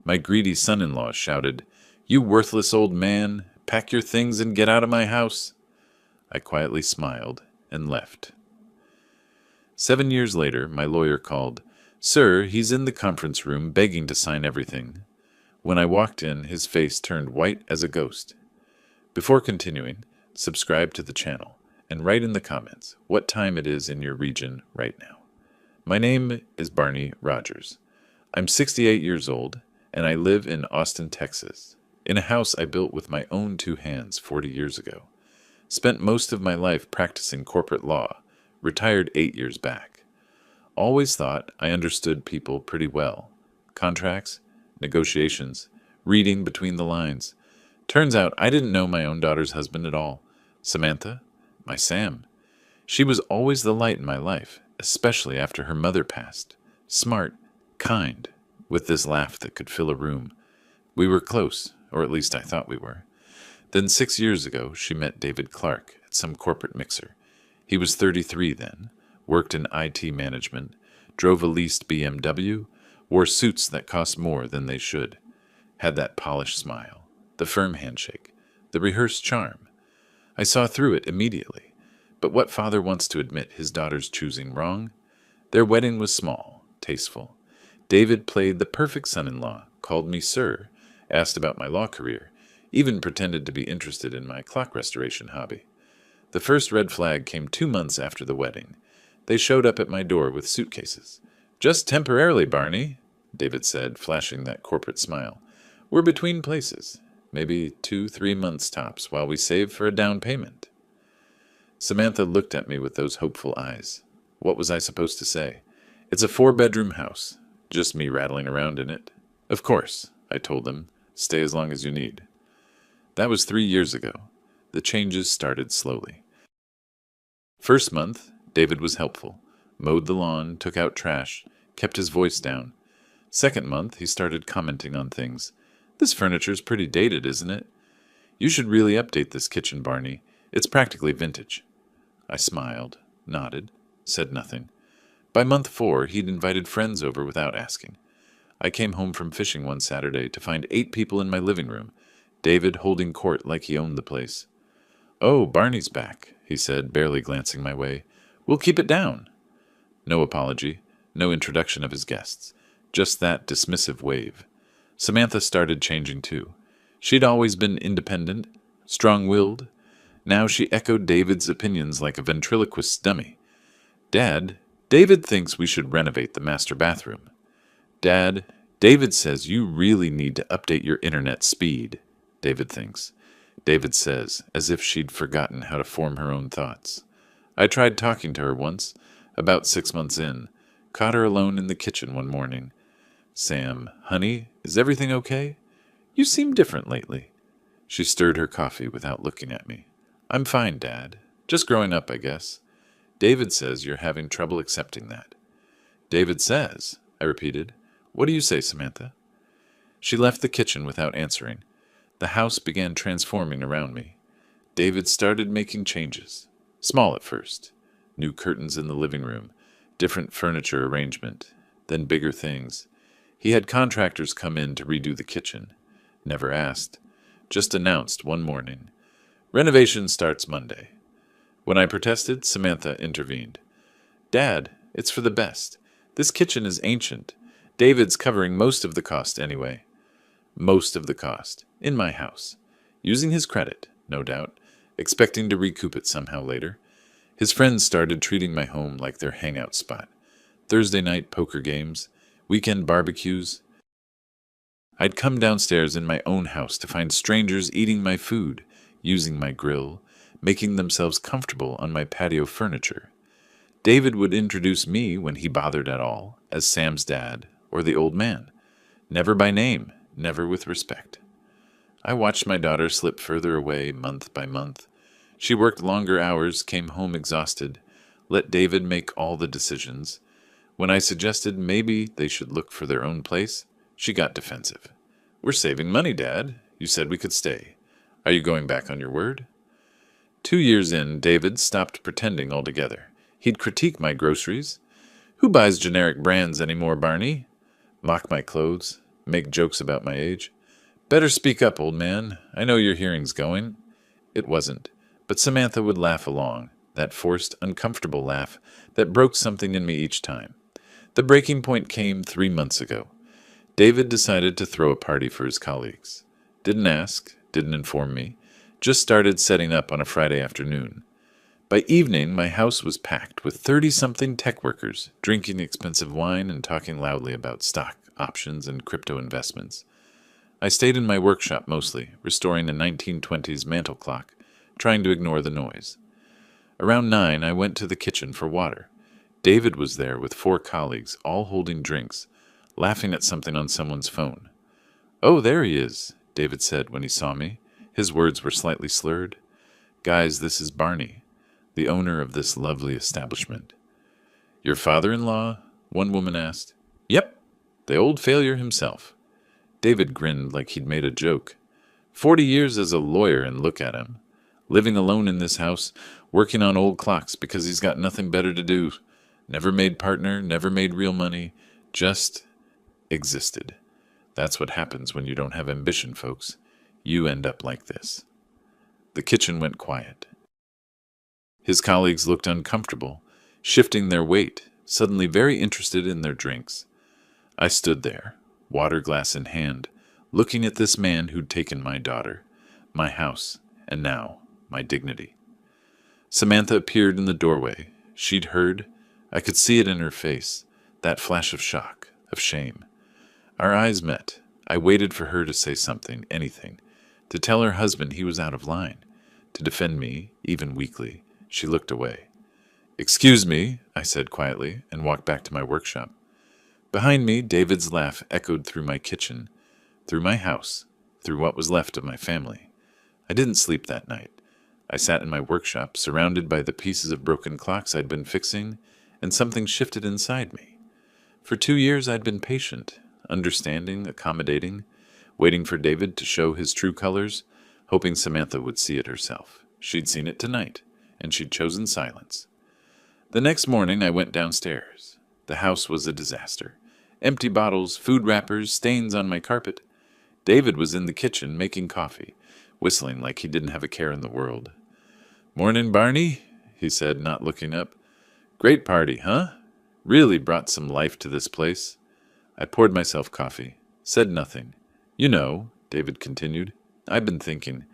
My greedy son-in-law shouted, "You worthless old man, pack your things and get out of my house." I quietly smiled and left. 7 years later, my lawyer called. "Sir, he's in the conference room begging to sign everything." When I walked in, his face turned white as a ghost. Before continuing, subscribe to the channel and write in the comments what time it is in your region right now. My name is Barney Rogers. I'm 68 years old, and I live in Austin, Texas, in a house I built with my own 2 hands 40 years ago. Spent most of my life practicing corporate law, retired 8 years back. Always thought I understood people pretty well. Contracts, negotiations, reading between the lines. Turns out I didn't know my own daughter's husband at all. Samantha, my Sam. She was always the light in my life, especially after her mother passed. Smart, kind, with this laugh that could fill a room. We were close, or at least I thought we were. Then 6 years ago, she met David Clark at some corporate mixer. He was 33 then, worked in IT management, drove a leased BMW, wore suits that cost more than they should, had that polished smile, the firm handshake, the rehearsed charm. I saw through it immediately. But what father wants to admit his daughter's choosing wrong? Their wedding was small, tasteful. David played the perfect son-in-law, called me sir, asked about my law career, even pretended to be interested in my clock restoration hobby. The first red flag came 2 months after the wedding. They showed up at my door with suitcases. "Just temporarily, Barney," David said, flashing that corporate smile. "We're between places. Maybe 2-3 months tops while we save for a down payment." Samantha looked at me with those hopeful eyes. What was I supposed to say? "It's a 4-bedroom house. Just me rattling around in it." "Of course," I told them. "Stay as long as you need." That was 3 years ago. The changes started slowly. First month, David was helpful. Mowed the lawn, took out trash, kept his voice down. Second month, he started commenting on things. "This furniture's pretty dated, isn't it? You should really update this kitchen, Barney. It's practically vintage." I smiled, nodded, said nothing. By month 4, he'd invited friends over without asking. I came home from fishing one Saturday to find 8 people in my living room, David holding court like he owned the place. "Oh, Barney's back," he said, barely glancing my way. "We'll keep it down." No apology, no introduction of his guests, just that dismissive wave. Samantha started changing too. She'd always been independent, strong-willed. Now she echoed David's opinions like a ventriloquist dummy. "Dad, David thinks we should renovate the master bathroom." "Dad, David says you really need to update your internet speed," David thinks. David says, as if she'd forgotten how to form her own thoughts. I tried talking to her once, about 6 months in. Caught her alone in the kitchen one morning. "Sam, honey, is everything okay? You seem different lately." She stirred her coffee without looking at me. "I'm fine, Dad. Just growing up, I guess. David says you're having trouble accepting that." "David says," I repeated. "What do you say, Samantha?" She left the kitchen without answering. The house began transforming around me. David started making changes. Small at first. New curtains in the living room, different furniture arrangement, then bigger things. He had contractors come in to redo the kitchen. Never asked. Just announced one morning. "Renovation starts Monday." When I protested, Samantha intervened. "Dad, it's for the best. This kitchen is ancient. David's covering most of the cost anyway." Most of the cost. In my house. Using his credit, no doubt, expecting to recoup it somehow later. His friends started treating my home like their hangout spot. Thursday night poker games, weekend barbecues. I'd come downstairs in my own house to find strangers eating my food, using my grill, making themselves comfortable on my patio furniture. David would introduce me, when he bothered at all, as Sam's dad or the old man. Never by name, never with respect. I watched my daughter slip further away month by month. She worked longer hours, came home exhausted, let David make all the decisions. When I suggested maybe they should look for their own place, she got defensive. "We're saving money, Dad. You said we could stay. Are you going back on your word?" 2 years in, David stopped pretending altogether. He'd critique my groceries. "Who buys generic brands anymore, Barney?" Mock my clothes. make jokes about my age. Better speak up, old man. I know your hearing's going. It wasn't, but Samantha would laugh along, that forced, uncomfortable laugh that broke something in me each time. The breaking point came 3 months ago. David decided to throw a party for his colleagues. Didn't ask, didn't inform me, just started setting up on a Friday afternoon. By evening, my house was packed with 30-something tech workers, drinking expensive wine and talking loudly about stock, options, and crypto investments. I stayed in my workshop mostly, restoring a 1920s mantel clock, trying to ignore the noise. Around 9, I went to the kitchen for water. David was there with 4 colleagues, all holding drinks, laughing at something on someone's phone. "Oh, there he is," David said when he saw me. His words were slightly slurred. "Guys, this is Barney, the owner of this lovely establishment." "Your father-in-law?" one woman asked. "Yep, the old failure himself." David grinned like he'd made a joke. 40 years as a lawyer, and look at him. Living alone in this house, working on old clocks because he's got nothing better to do. Never made partner, never made real money, just existed. That's what happens when you don't have ambition, folks. You end up like this. The kitchen went quiet. His colleagues looked uncomfortable, shifting their weight, suddenly very interested in their drinks. I stood there, water glass in hand, looking at this man who'd taken my daughter, my house, and now my dignity. Samantha appeared in the doorway. She'd heard. I could see it in her face, that flash of shock, of shame. Our eyes met. I waited for her to say something, anything, to tell her husband he was out of line, to defend me, even weakly. She looked away. "Excuse me," I said quietly, and walked back to my workshop. Behind me, David's laugh echoed through my kitchen, through my house, through what was left of my family. I didn't sleep that night. I sat in my workshop, surrounded by the pieces of broken clocks I'd been fixing, and something shifted inside me. For 2 years I'd been patient, understanding, accommodating, waiting for David to show his true colors, hoping Samantha would see it herself. She'd seen it tonight, and she'd chosen silence. The next morning I went downstairs. The house was a disaster. Empty bottles, food wrappers, stains on my carpet. David was in the kitchen making coffee, whistling like he didn't have a care in the world. "Morning, Barney," he said, not looking up. "Great party, huh? Really brought some life to this place." I poured myself coffee, said nothing. "You know," David continued, "I've been thinking.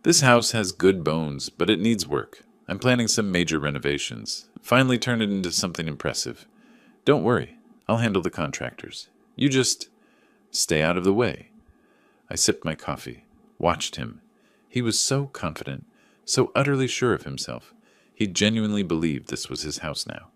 This house has good bones, but it needs work. I'm planning some major renovations. Finally turn it into something impressive. Don't worry, I'll handle the contractors. You just stay out of the way." I sipped my coffee, watched him. He was so confident, so utterly sure of himself. He genuinely believed this was his house now,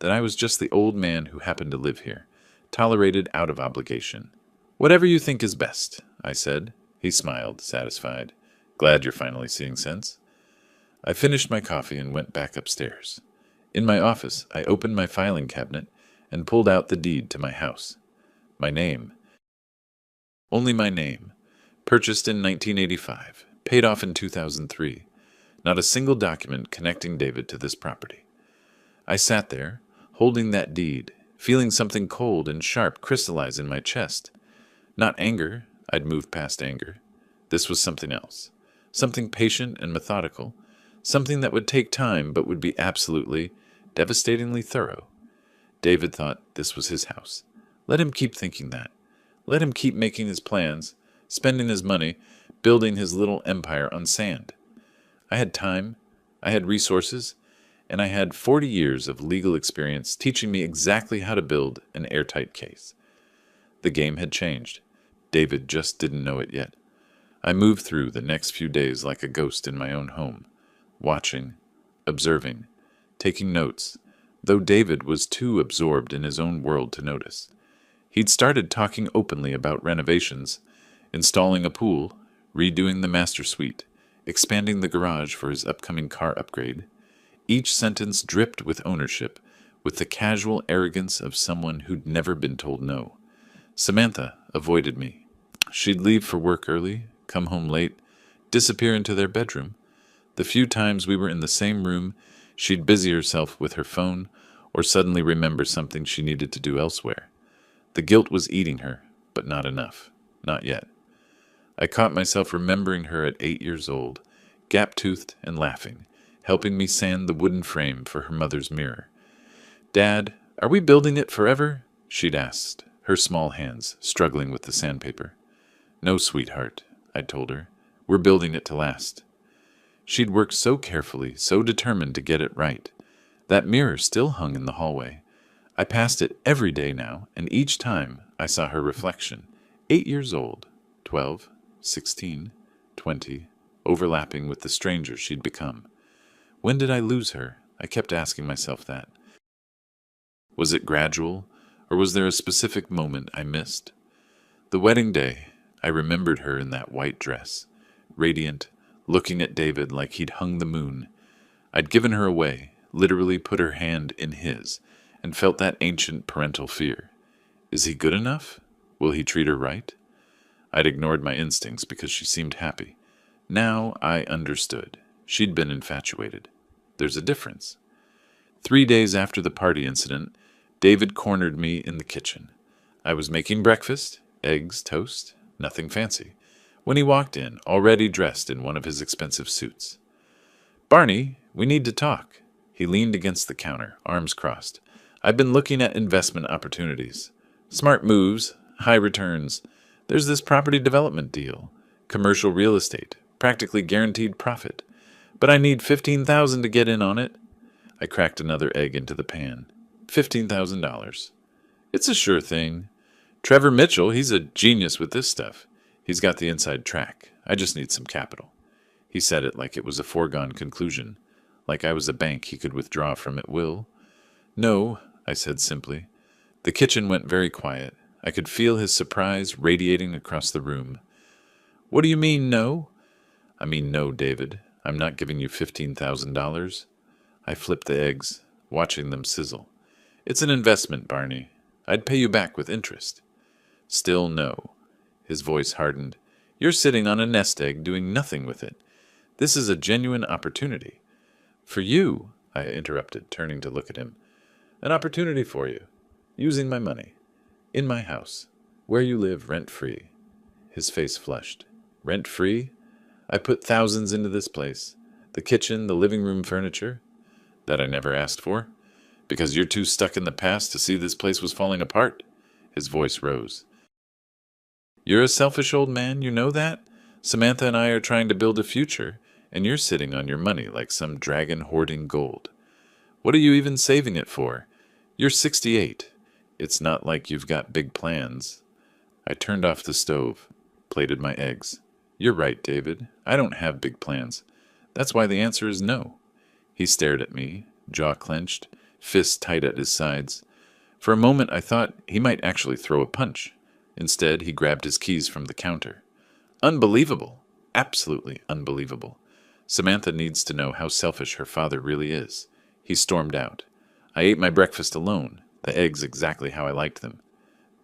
that I was just the old man who happened to live here, tolerated out of obligation. "Whatever you think is best," I said. He smiled, satisfied. "Glad you're finally seeing sense." I finished my coffee and went back upstairs. In my office, I opened my filing cabinet and pulled out the deed to my house. My name. Only my name. Purchased in 1985. Paid off in 2003. Not a single document connecting David to this property. I sat there, holding that deed, feeling something cold and sharp crystallize in my chest. Not anger. I'd moved past anger. This was something else. Something patient and methodical. Something that would take time but would be absolutely, devastatingly thorough. David thought this was his house. Let him keep thinking that. Let him keep making his plans, spending his money, building his little empire on sand. I had time, I had resources, and I had 40 years of legal experience teaching me exactly how to build an airtight case. The game had changed. David just didn't know it yet. I moved through the next few days like a ghost in my own home, watching, observing, taking notes, though David was too absorbed in his own world to notice. He'd started talking openly about renovations, installing a pool, redoing the master suite, expanding the garage for his upcoming car upgrade. Each sentence dripped with ownership, with the casual arrogance of someone who'd never been told no. Samantha avoided me. She'd leave for work early, come home late, disappear into their bedroom. The few times we were in the same room, she'd busy herself with her phone or suddenly remember something she needed to do elsewhere. The guilt was eating her, but not enough. Not yet. I caught myself remembering her at 8 years old, gap-toothed and laughing, helping me sand the wooden frame for her mother's mirror. "Dad, are we building it forever?" she'd asked, her small hands struggling with the sandpaper. "No, sweetheart," I'd told her. "We're building it to last." She'd worked so carefully, so determined to get it right. That mirror still hung in the hallway. I passed it every day now, and each time I saw her reflection. 8 years old, 12, 16, 20, overlapping with the stranger she'd become. When did I lose her? I kept asking myself that. Was it gradual, or was there a specific moment I missed? The wedding day, I remembered her in that white dress, radiant, looking at David like he'd hung the moon. I'd given her away, literally put her hand in his, and felt that ancient parental fear. Is he good enough? Will he treat her right? I'd ignored my instincts because she seemed happy. Now I understood. She'd been infatuated. There's a difference. 3 days after the party incident, David cornered me in the kitchen. I was making breakfast, eggs, toast, nothing fancy, when he walked in, already dressed in one of his expensive suits. "Barney, we need to talk." He leaned against the counter, arms crossed. "I've been looking at investment opportunities. Smart moves, high returns. There's this property development deal, commercial real estate, practically guaranteed profit. But I need $15,000 to get in on it." I cracked another egg into the pan. $15,000. "It's a sure thing. Trevor Mitchell, he's a genius with this stuff. He's got the inside track. I just need some capital." He said it like it was a foregone conclusion, like I was a bank he could withdraw from at will. "No," I said simply. The kitchen went very quiet. I could feel his surprise radiating across the room. "What do you mean, no?" "I mean no, David. I'm not giving you $15,000. I flipped the eggs, watching them sizzle. "It's an investment, Barney. I'd pay you back with interest." "Still no." His voice hardened. "You're sitting on a nest egg doing nothing with it. This is a genuine opportunity." "For you," I interrupted, turning to look at him. "An opportunity for you. Using my money. In my house. Where you live rent-free." His face flushed. "Rent-free? I put thousands into this place. The kitchen, the living room furniture. That I never asked for. Because you're too stuck in the past to see this place was falling apart." His voice rose. "You're a selfish old man, you know that? Samantha and I are trying to build a future, and you're sitting on your money like some dragon hoarding gold. What are you even saving it for? You're 68. It's not like you've got big plans." I turned off the stove, plated my eggs. "You're right, David. I don't have big plans. That's why the answer is no." He stared at me, jaw clenched, fists tight at his sides. For a moment I thought he might actually throw a punch. Instead, he grabbed his keys from the counter. "Unbelievable. Absolutely unbelievable. Samantha needs to know how selfish her father really is." He stormed out. I ate my breakfast alone, the eggs exactly how I liked them.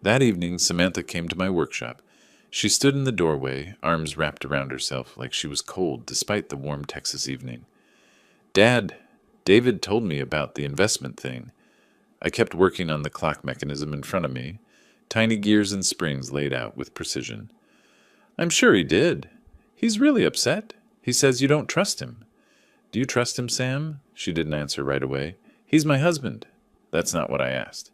That evening, Samantha came to my workshop. She stood in the doorway, arms wrapped around herself like she was cold despite the warm Texas evening. "Dad, David told me about the investment thing." I kept working on the clock mechanism in front of me, tiny gears and springs laid out with precision. "I'm sure he did. He's really upset. He says you don't trust him." "Do you trust him, Sam?" She didn't answer right away. "He's my husband." "That's not what I asked."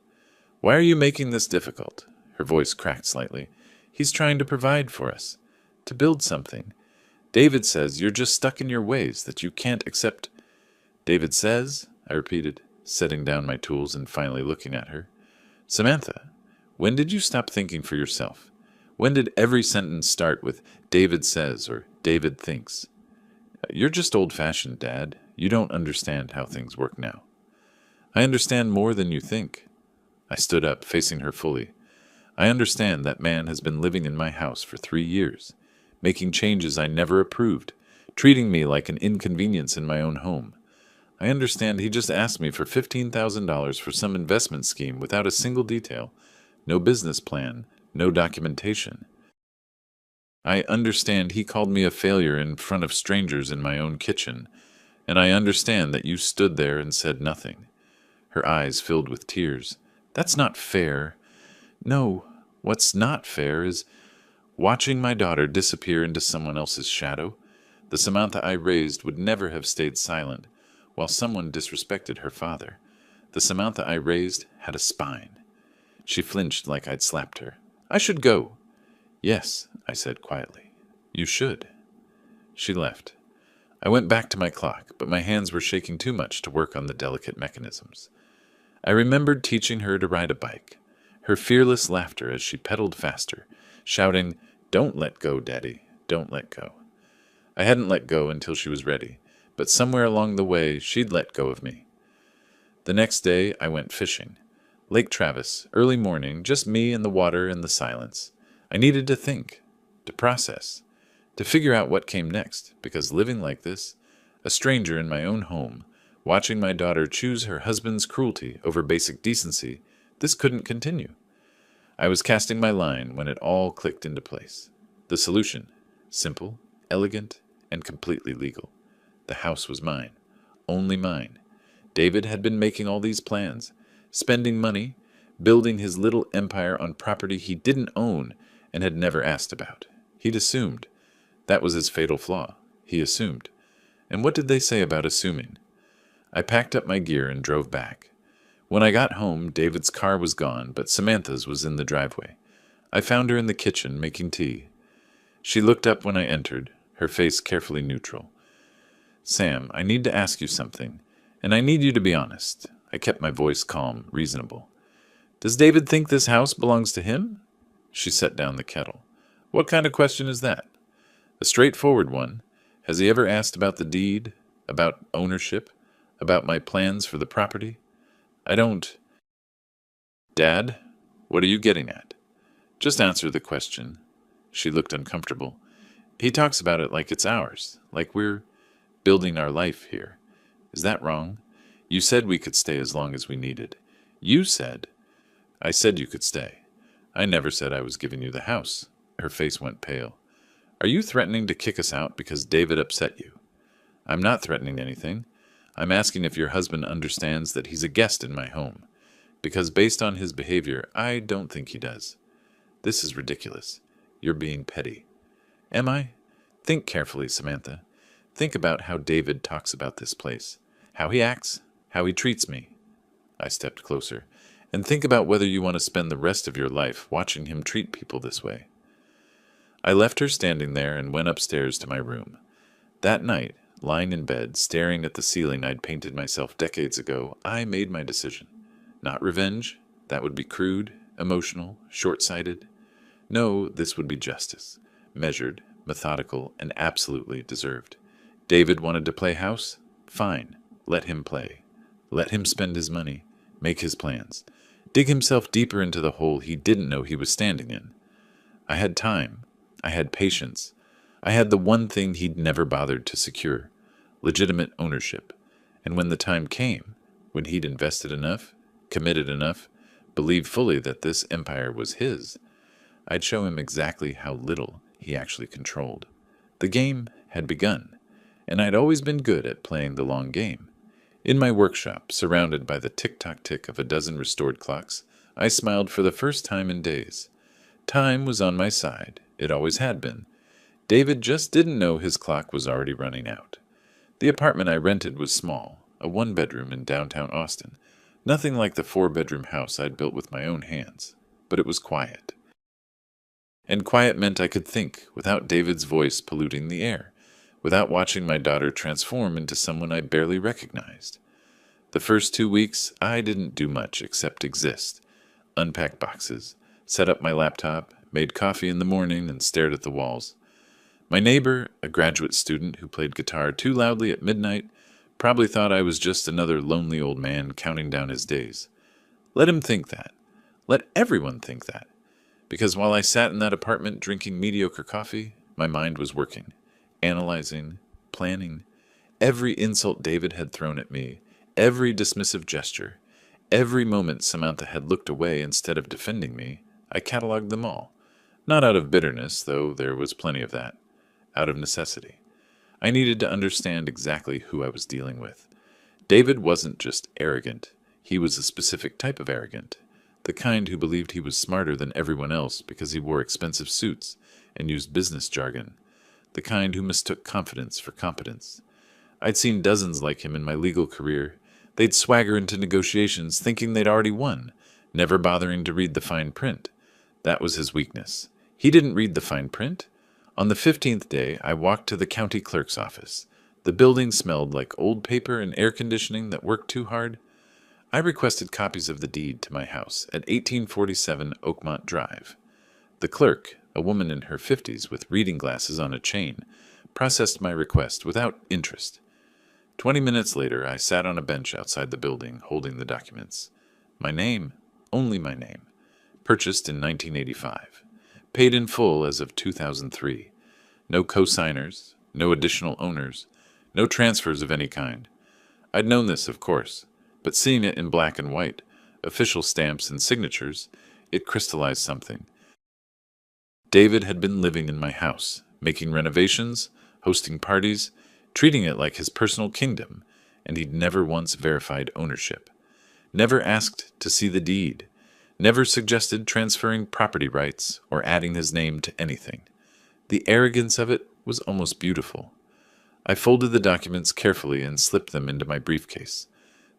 "Why are you making this difficult?" Her voice cracked slightly. "He's trying to provide for us, to build something. David says you're just stuck in your ways, that you can't accept—" "David says?" I repeated, setting down my tools and finally looking at her. "Samantha, when did you stop thinking for yourself? When did every sentence start with David says or David thinks?" "You're just old-fashioned, Dad. You don't understand how things work now." "I understand more than you think." I stood up, facing her fully. "I understand that man has been living in my house for 3 years, making changes I never approved, treating me like an inconvenience in my own home. I understand he just asked me for $15,000 for some investment scheme without a single detail, no business plan, no documentation. I understand he called me a failure in front of strangers in my own kitchen, and I understand that you stood there and said nothing." Her eyes filled with tears. "That's not fair." "No, What's not fair is watching my daughter disappear into someone else's shadow. The Samantha I raised would never have stayed silent while someone disrespected her father. The Samantha I raised had a spine. She flinched like I'd slapped her. I should go. Yes, I said quietly. You should. She left. I went back to my clock, but my hands were shaking too much to work on the delicate mechanisms. I remembered teaching her to ride a bike, her fearless laughter as she pedaled faster, shouting, "Don't let go, Daddy, don't let go." I hadn't let go until she was ready, but somewhere along the way, she'd let go of me. The next day, I went fishing. Lake Travis, early morning, just me and the water and the silence. I needed to think, to process, to figure out what came next, because living like this, a stranger in my own home, watching my daughter choose her husband's cruelty over basic decency, this couldn't continue. I was casting my line when it all clicked into place. The solution, simple, elegant, and completely legal. The house was mine, only mine. David had been making all these plans, spending money, building his little empire on property he didn't own and had never asked about. He'd assumed. That was his fatal flaw. He assumed. And what did they say about assuming? I packed up my gear and drove back. When I got home, David's car was gone, but Samantha's was in the driveway. I found her in the kitchen making tea. She looked up when I entered, her face carefully neutral. Sam, I need to ask you something, and I need you to be honest. I kept my voice calm, reasonable. Does David think this house belongs to him? She set down the kettle. What kind of question is that? A straightforward one. Has he ever asked about the deed, about ownership, about my plans for the property? I don't... Dad, what are you getting at? Just answer the question. She looked uncomfortable. He talks about it like it's ours, like we're building our life here. Is that wrong? You said we could stay as long as we needed. You said... I said you could stay. I never said I was giving you the house. Her face went pale. Are you threatening to kick us out because David upset you? I'm not threatening anything. I'm asking if your husband understands that he's a guest in my home, because based on his behavior, I don't think he does. This is ridiculous. You're being petty. Am I? Think carefully, Samantha. Think about how David talks about this place, how he acts, how he treats me. I stepped closer. And think about whether you want to spend the rest of your life watching him treat people this way. I left her standing there and went upstairs to my room. That night, lying in bed, staring at the ceiling I'd painted myself decades ago, I made my decision. Not revenge. That would be crude, emotional, short-sighted. No, this would be justice. Measured, methodical, and absolutely deserved. David wanted to play house? Fine. Let him play. Let him spend his money. Make his plans. Dig himself deeper into the hole he didn't know he was standing in. I had time. I had patience. I had the one thing he'd never bothered to secure, legitimate ownership. And when the time came, when he'd invested enough, committed enough, believed fully that this empire was his, I'd show him exactly how little he actually controlled. The game had begun, and I'd always been good at playing the long game. In my workshop, surrounded by the tick-tock-tick of a dozen restored clocks, I smiled for the first time in days. Time was on my side. It always had been. David just didn't know his clock was already running out. The apartment I rented was small, a one-bedroom in downtown Austin. Nothing like the 4-bedroom house I'd built with my own hands. But it was quiet. And quiet meant I could think without David's voice polluting the air, without watching my daughter transform into someone I barely recognized. The first 2 weeks, I didn't do much except exist, unpack boxes, set up my laptop, made coffee in the morning, and stared at the walls. My neighbor, a graduate student who played guitar too loudly at midnight, probably thought I was just another lonely old man counting down his days. Let him think that. Let everyone think that. Because while I sat in that apartment drinking mediocre coffee, my mind was working. Analyzing, planning, every insult David had thrown at me, every dismissive gesture, every moment Samantha had looked away instead of defending me, I cataloged them all. Not out of bitterness, though there was plenty of that. Out of necessity. I needed to understand exactly who I was dealing with. David wasn't just arrogant. He was a specific type of arrogant. The kind who believed he was smarter than everyone else because he wore expensive suits and used business jargon. The kind who mistook confidence for competence. I'd seen dozens like him in my legal career. They'd swagger into negotiations thinking they'd already won, never bothering to read the fine print. That was his weakness. He didn't read the fine print. On the 15th day, I walked to the county clerk's office. The building smelled like old paper and air conditioning that worked too hard. I requested copies of the deed to my house at 1847 Oakmont Drive. The clerk, a woman in her 50s with reading glasses on a chain, processed my request without interest. 20 minutes later, I sat on a bench outside the building, holding the documents. My name, only my name. Purchased in 1985. Paid in full as of 2003. No co-signers, no additional owners, no transfers of any kind. I'd known this, of course, but seeing it in black and white, official stamps and signatures, it crystallized something. David had been living in my house, making renovations, hosting parties, treating it like his personal kingdom, and he'd never once verified ownership. Never asked to see the deed. Never suggested transferring property rights or adding his name to anything. The arrogance of it was almost beautiful. I folded the documents carefully and slipped them into my briefcase.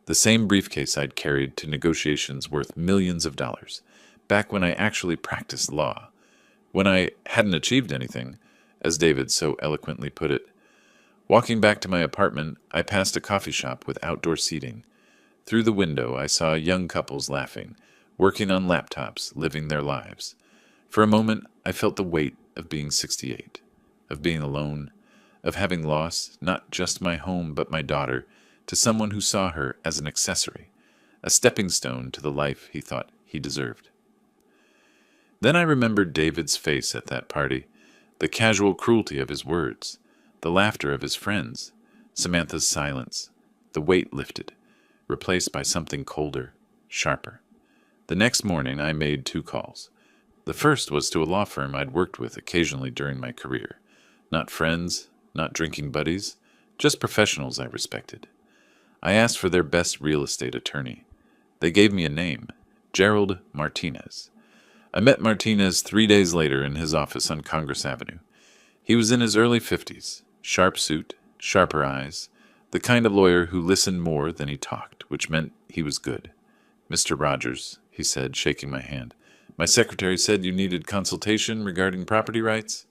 The same briefcase I'd carried to negotiations worth millions of dollars, back when I actually practiced law. When I hadn't achieved anything, as David so eloquently put it. Walking back to my apartment, I passed a coffee shop with outdoor seating. Through the window, I saw young couples laughing, working on laptops, living their lives. For a moment, I felt the weight of being 68, of being alone, of having lost not just my home but my daughter to someone who saw her as an accessory, a stepping stone to the life he thought he deserved. Then I remembered David's face at that party, the casual cruelty of his words, the laughter of his friends, Samantha's silence. The weight lifted, replaced by something colder, sharper. The next morning I made 2 calls. The first was to a law firm I'd worked with occasionally during my career. Not friends, not drinking buddies, just professionals I respected. I asked for their best real estate attorney. They gave me a name, Gerald Martinez. I met Martinez 3 days later in his office on Congress Avenue. He was in his early 50s, sharp suit, sharper eyes, the kind of lawyer who listened more than he talked, which meant he was good. "Mr. Rogers," he said, shaking my hand, "my secretary said you needed consultation regarding property rights."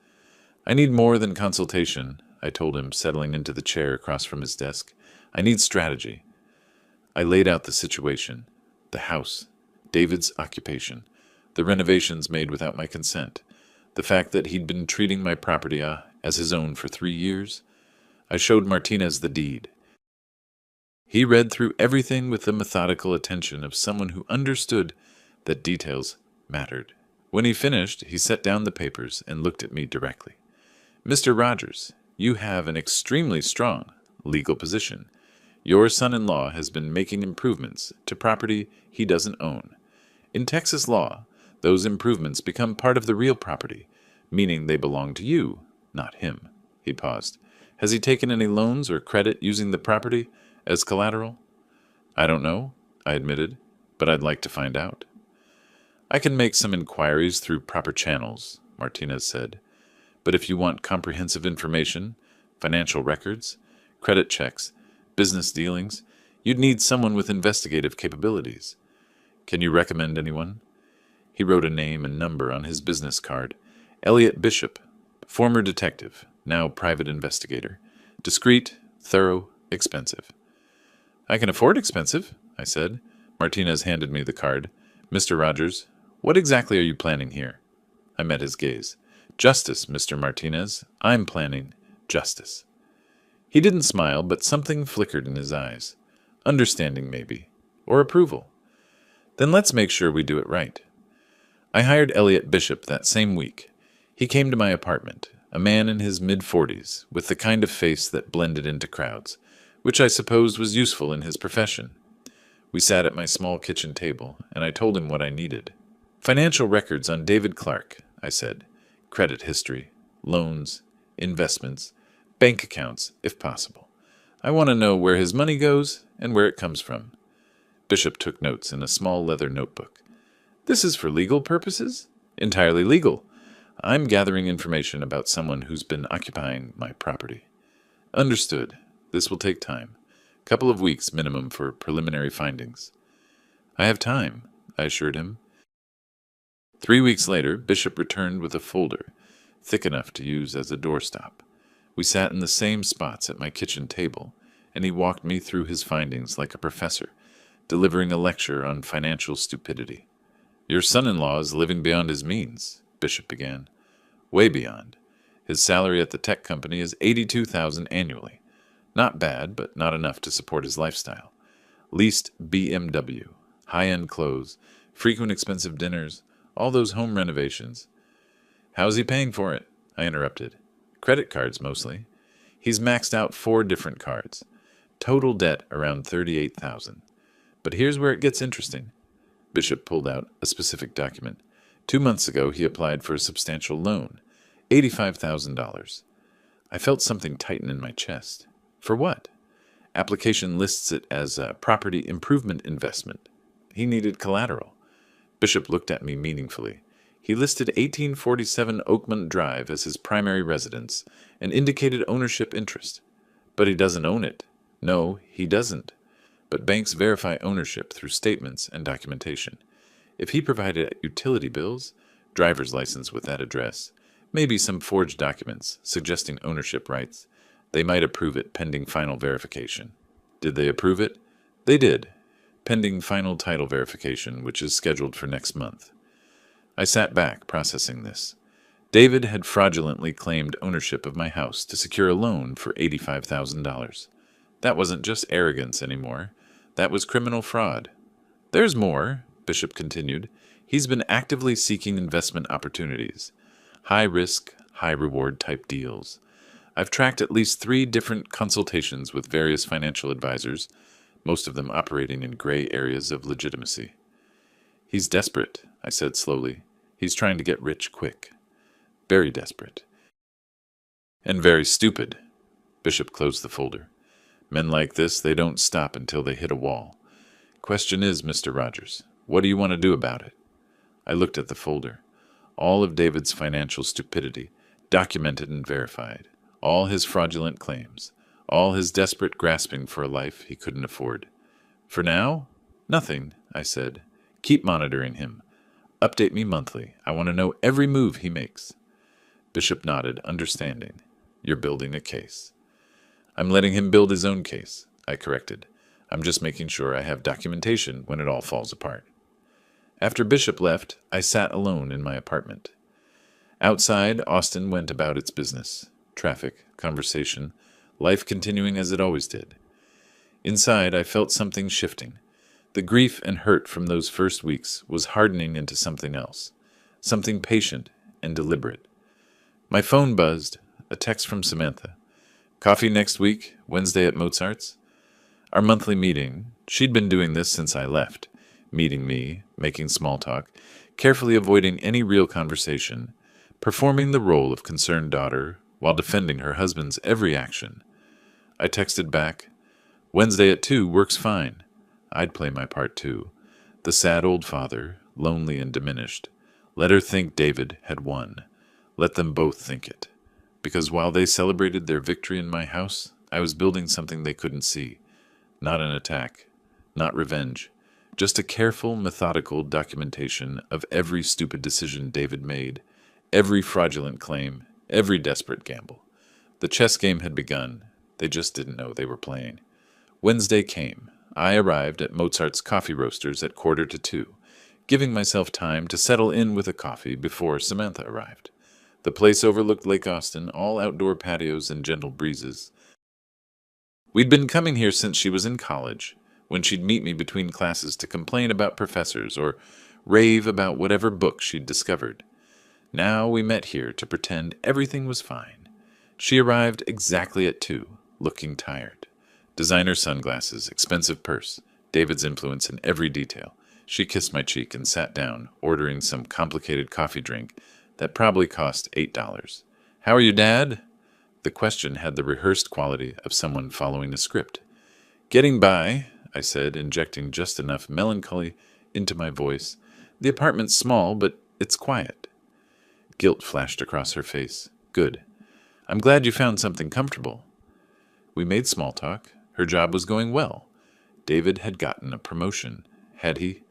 "I need more than consultation," I told him, settling into the chair across from his desk. "I need strategy." I laid out the situation, the house, David's occupation, the renovations made without my consent, the fact that he'd been treating my property as his own for 3 years. I showed Martinez the deed. He read through everything with the methodical attention of someone who understood that details mattered. When he finished, he set down the papers and looked at me directly. "Mr. Rogers, you have an extremely strong legal position. Your son-in-law has been making improvements to property he doesn't own. In Texas law, those improvements become part of the real property, meaning they belong to you, not him." He paused. "Has he taken any loans or credit using the property as collateral?" "I don't know," I admitted, "but I'd like to find out." "I can make some inquiries through proper channels," Martinez said. "But if you want comprehensive information, financial records, credit checks, business dealings, you'd need someone with investigative capabilities. Can you recommend anyone?" He wrote a name and number on his business card. "Elliot Bishop, former detective, now private investigator. Discreet, thorough, expensive." "I can afford expensive," I said. Martinez handed me the card. "Mr. Rogers, what exactly are you planning here?" I met his gaze. "Justice, Mr. Martinez. I'm planning justice." He didn't smile, but something flickered in his eyes. Understanding, maybe. Or approval. "Then let's make sure we do it right." I hired Elliot Bishop that same week. He came to my apartment, a man in his mid-40s, with the kind of face that blended into crowds, which I supposed was useful in his profession. We sat at my small kitchen table, and I told him what I needed. "Financial records on David Clark," I said. "Credit history, loans, investments, bank accounts, if possible. I want to know where his money goes and where it comes from." Bishop took notes in a small leather notebook. This is for legal purposes? Entirely legal. I'm gathering information about someone who's been occupying my property. Understood. This will take time. Couple of weeks minimum for preliminary findings. I have time, I assured him. 3 weeks later, Bishop returned with a folder, thick enough to use as a doorstop. We sat in the same spots at my kitchen table, and he walked me through his findings like a professor, delivering a lecture on financial stupidity. Your son-in-law is living beyond his means, Bishop began. Way beyond. His salary at the tech company is $82,000 annually. Not bad, but not enough to support his lifestyle. Leased BMW, high-end clothes, frequent expensive dinners, all those home renovations. How's he paying for it? I interrupted. Credit cards, mostly. He's maxed out 4 different cards. Total debt around $38,000. But here's where it gets interesting. Bishop pulled out a specific document. 2 months ago, he applied for a substantial loan, $85,000. I felt something tighten in my chest. For what? Application lists it as a property improvement investment. He needed collateral. Bishop looked at me meaningfully. He listed 1847 Oakmont Drive as his primary residence and indicated ownership interest. But he doesn't own it. No, he doesn't. But banks verify ownership through statements and documentation. If he provided utility bills, driver's license with that address, maybe some forged documents suggesting ownership rights, they might approve it pending final verification. Did they approve it? They did, pending final title verification, which is scheduled for next month. I sat back, processing this. David had fraudulently claimed ownership of my house to secure a loan for $85,000. That wasn't just arrogance anymore. That was criminal fraud. There's more, Bishop continued. He's been actively seeking investment opportunities. High-risk, high-reward type deals. I've tracked at least 3 different consultations with various financial advisors, most of them operating in gray areas of legitimacy. He's desperate, I said slowly. He's trying to get rich quick. Very desperate. And very stupid. Bishop closed the folder. Men like this, they don't stop until they hit a wall. Question is, Mr. Rogers, what do you want to do about it? I looked at the folder. All of David's financial stupidity, documented and verified. All his fraudulent claims. All his desperate grasping for a life he couldn't afford. For now? Nothing, I said. Keep monitoring him. Update me monthly. I want to know every move he makes. Bishop nodded, understanding. You're building a case. I'm letting him build his own case, I corrected. I'm just making sure I have documentation when it all falls apart. After Bishop left, I sat alone in my apartment. Outside, Austin went about its business. Traffic, conversation, life continuing as it always did. Inside, I felt something shifting. The grief and hurt from those first weeks was hardening into something else, something patient and deliberate. My phone buzzed, a text from Samantha. Coffee next week, Wednesday at Mozart's. Our monthly meeting, she'd been doing this since I left, meeting me, making small talk, carefully avoiding any real conversation, performing the role of concerned daughter while defending her husband's every action. I texted back, Wednesday at 2 works fine. I'd play my part too. The sad old father, lonely and diminished. Let her think David had won. Let them both think it. Because while they celebrated their victory in my house, I was building something they couldn't see. Not an attack. Not revenge. Just a careful, methodical documentation of every stupid decision David made, every fraudulent claim, every desperate gamble. The chess game had begun. They just didn't know they were playing. Wednesday came. I arrived at Mozart's Coffee Roasters at 1:45, giving myself time to settle in with a coffee before Samantha arrived. The place overlooked Lake Austin, all outdoor patios and gentle breezes. We'd been coming here since she was in college, when she'd meet me between classes to complain about professors or rave about whatever book she'd discovered. Now we met here to pretend everything was fine. She arrived exactly at 2, looking tired. Designer sunglasses, expensive purse, David's influence in every detail. She kissed my cheek and sat down, ordering some complicated coffee drink that probably cost $8. How are you, Dad? The question had the rehearsed quality of someone following a script. Getting by, I said, injecting just enough melancholy into my voice The apartment's small, but it's quiet. Guilt flashed across her face. Good. I'm glad you found something comfortable. We made small talk. Her job was going well. David had gotten a promotion. Had he?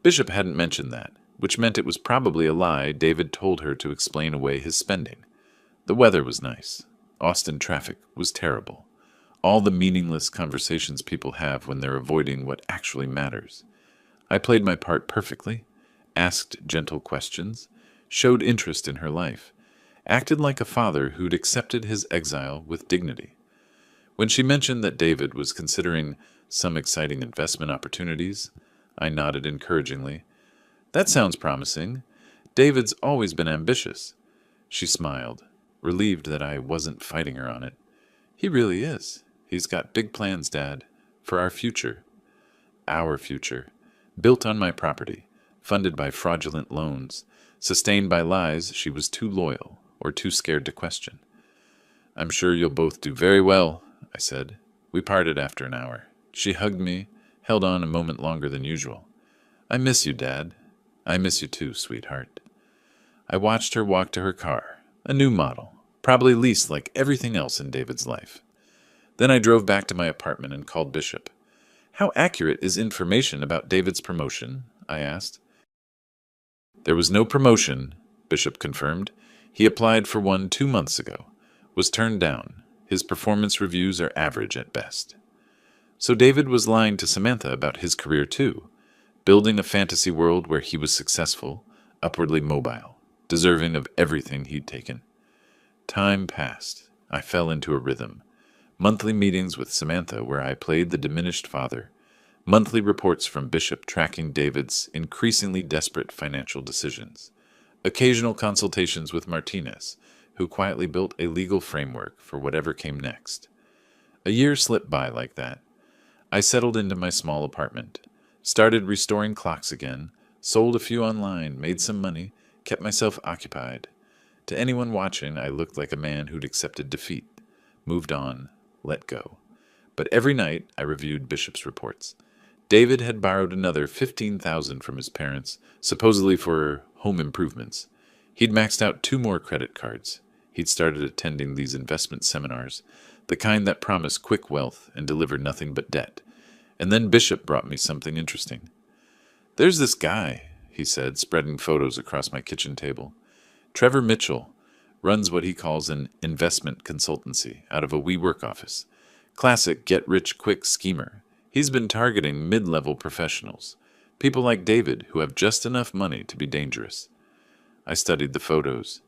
Bishop hadn't mentioned that, which meant it was probably a lie David told her to explain away his spending. The weather was nice. Austin traffic was terrible. All the meaningless conversations people have when they're avoiding what actually matters. I played my part perfectly, asked gentle questions, showed interest in her life, acted like a father who'd accepted his exile with dignity. When she mentioned that David was considering some exciting investment opportunities, I nodded encouragingly. That sounds promising. David's always been ambitious. She smiled, relieved that I wasn't fighting her on it. He really is. He's got big plans, Dad, for our future. Our future. Built on my property, funded by fraudulent loans, sustained by lies she was too loyal or too scared to question. I'm sure you'll both do very well, I said. We parted after an hour. She hugged me, held on a moment longer than usual. I miss you, Dad. I miss you too, sweetheart. I watched her walk to her car, a new model, probably leased like everything else in David's life. Then I drove back to my apartment and called Bishop. How accurate is information about David's promotion? I asked. There was no promotion, Bishop confirmed. He applied for one 2 months ago, was turned down. His performance reviews are average at best. So David was lying to Samantha about his career too, building a fantasy world where he was successful, upwardly mobile, deserving of everything he'd taken. Time passed. I fell into a rhythm. Monthly meetings with Samantha where I played the diminished father. Monthly reports from Bishop tracking David's increasingly desperate financial decisions. Occasional consultations with Martinez, who quietly built a legal framework for whatever came next. A year slipped by like that. I settled into my small apartment, started restoring clocks again, sold a few online, made some money, kept myself occupied. To anyone watching, I looked like a man who'd accepted defeat, moved on, let go. But every night I reviewed Bishop's reports. David had borrowed another $15,000 from his parents, supposedly for home improvements. He'd maxed out 2 more credit cards. He'd started attending these investment seminars, the kind that promise quick wealth and deliver nothing but debt. And then Bishop brought me something interesting. There's this guy, he said, spreading photos across my kitchen table. Trevor Mitchell runs what he calls an investment consultancy out of a WeWork office. Classic get-rich-quick schemer. He's been targeting mid-level professionals, people like David who have just enough money to be dangerous. I studied the photos.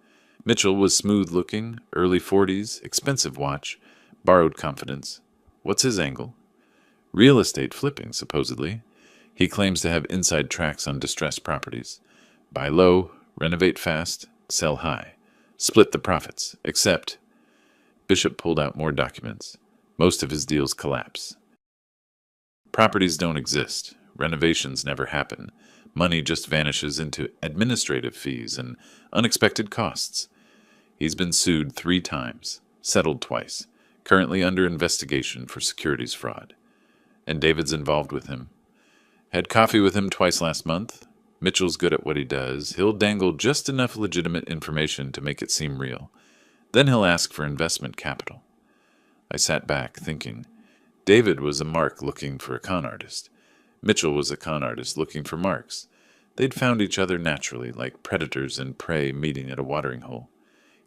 Mitchell was smooth-looking, early 40s, expensive watch, borrowed confidence. What's his angle? Real estate flipping, supposedly. He claims to have inside tracks on distressed properties. Buy low, renovate fast, sell high. Split the profits, except... Bishop pulled out more documents. Most of his deals collapse. Properties don't exist. Renovations never happen. Money just vanishes into administrative fees and unexpected costs. He's been sued 3 times, settled twice, currently under investigation for securities fraud. And David's involved with him. Had coffee with him twice last month. Mitchell's good at what he does. He'll dangle just enough legitimate information to make it seem real. Then he'll ask for investment capital. I sat back, thinking. David was a mark looking for a con artist. Mitchell was a con artist looking for marks. They'd found each other naturally, like predators and prey meeting at a watering hole.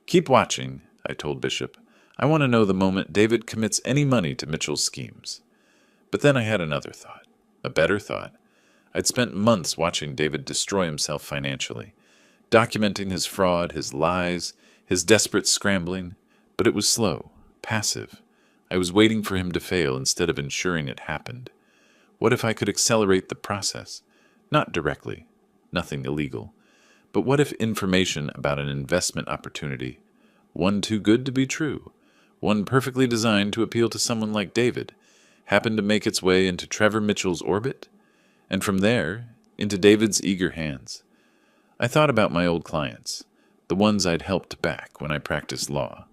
Keep watching, I told Bishop. I want to know the moment David commits any money to Mitchell's schemes. But then I had another thought, a better thought. I'd spent months watching David destroy himself financially, documenting his fraud, his lies, his desperate scrambling, but it was slow, passive. I was waiting for him to fail instead of ensuring it happened. What if I could accelerate the process? Not directly, nothing illegal, but what if information about an investment opportunity, one too good to be true, one perfectly designed to appeal to someone like David, happened to make its way into Trevor Mitchell's orbit? And from there, into David's eager hands. I thought about my old clients, the ones I'd helped back when I practiced law.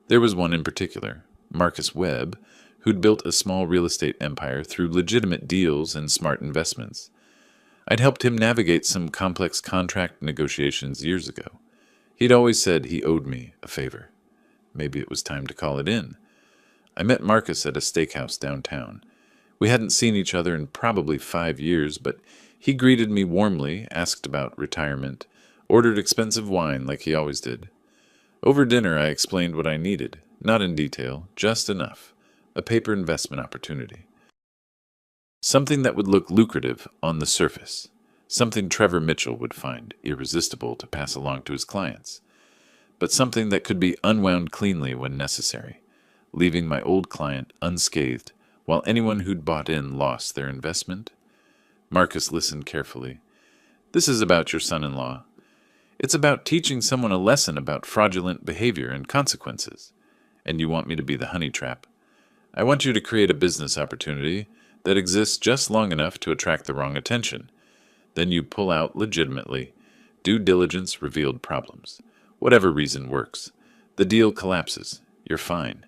There was one in particular, Marcus Webb, who'd built a small real estate empire through legitimate deals and smart investments. I'd helped him navigate some complex contract negotiations years ago. He'd always said he owed me a favor. Maybe it was time to call it in. I met Marcus at a steakhouse downtown. We hadn't seen each other in probably 5 years, but he greeted me warmly, asked about retirement, ordered expensive wine like he always did. Over dinner, I explained what I needed, not in detail, just enough. A paper investment opportunity. Something that would look lucrative on the surface. Something Trevor Mitchell would find irresistible to pass along to his clients. But something that could be unwound cleanly when necessary, leaving my old client unscathed while anyone who'd bought in lost their investment. Marcus listened carefully. This is about your son-in-law. It's about teaching someone a lesson about fraudulent behavior and consequences. And you want me to be the honey trap. I want you to create a business opportunity that exists just long enough to attract the wrong attention. Then you pull out legitimately. Due diligence revealed problems. Whatever reason works. The deal collapses. You're fine.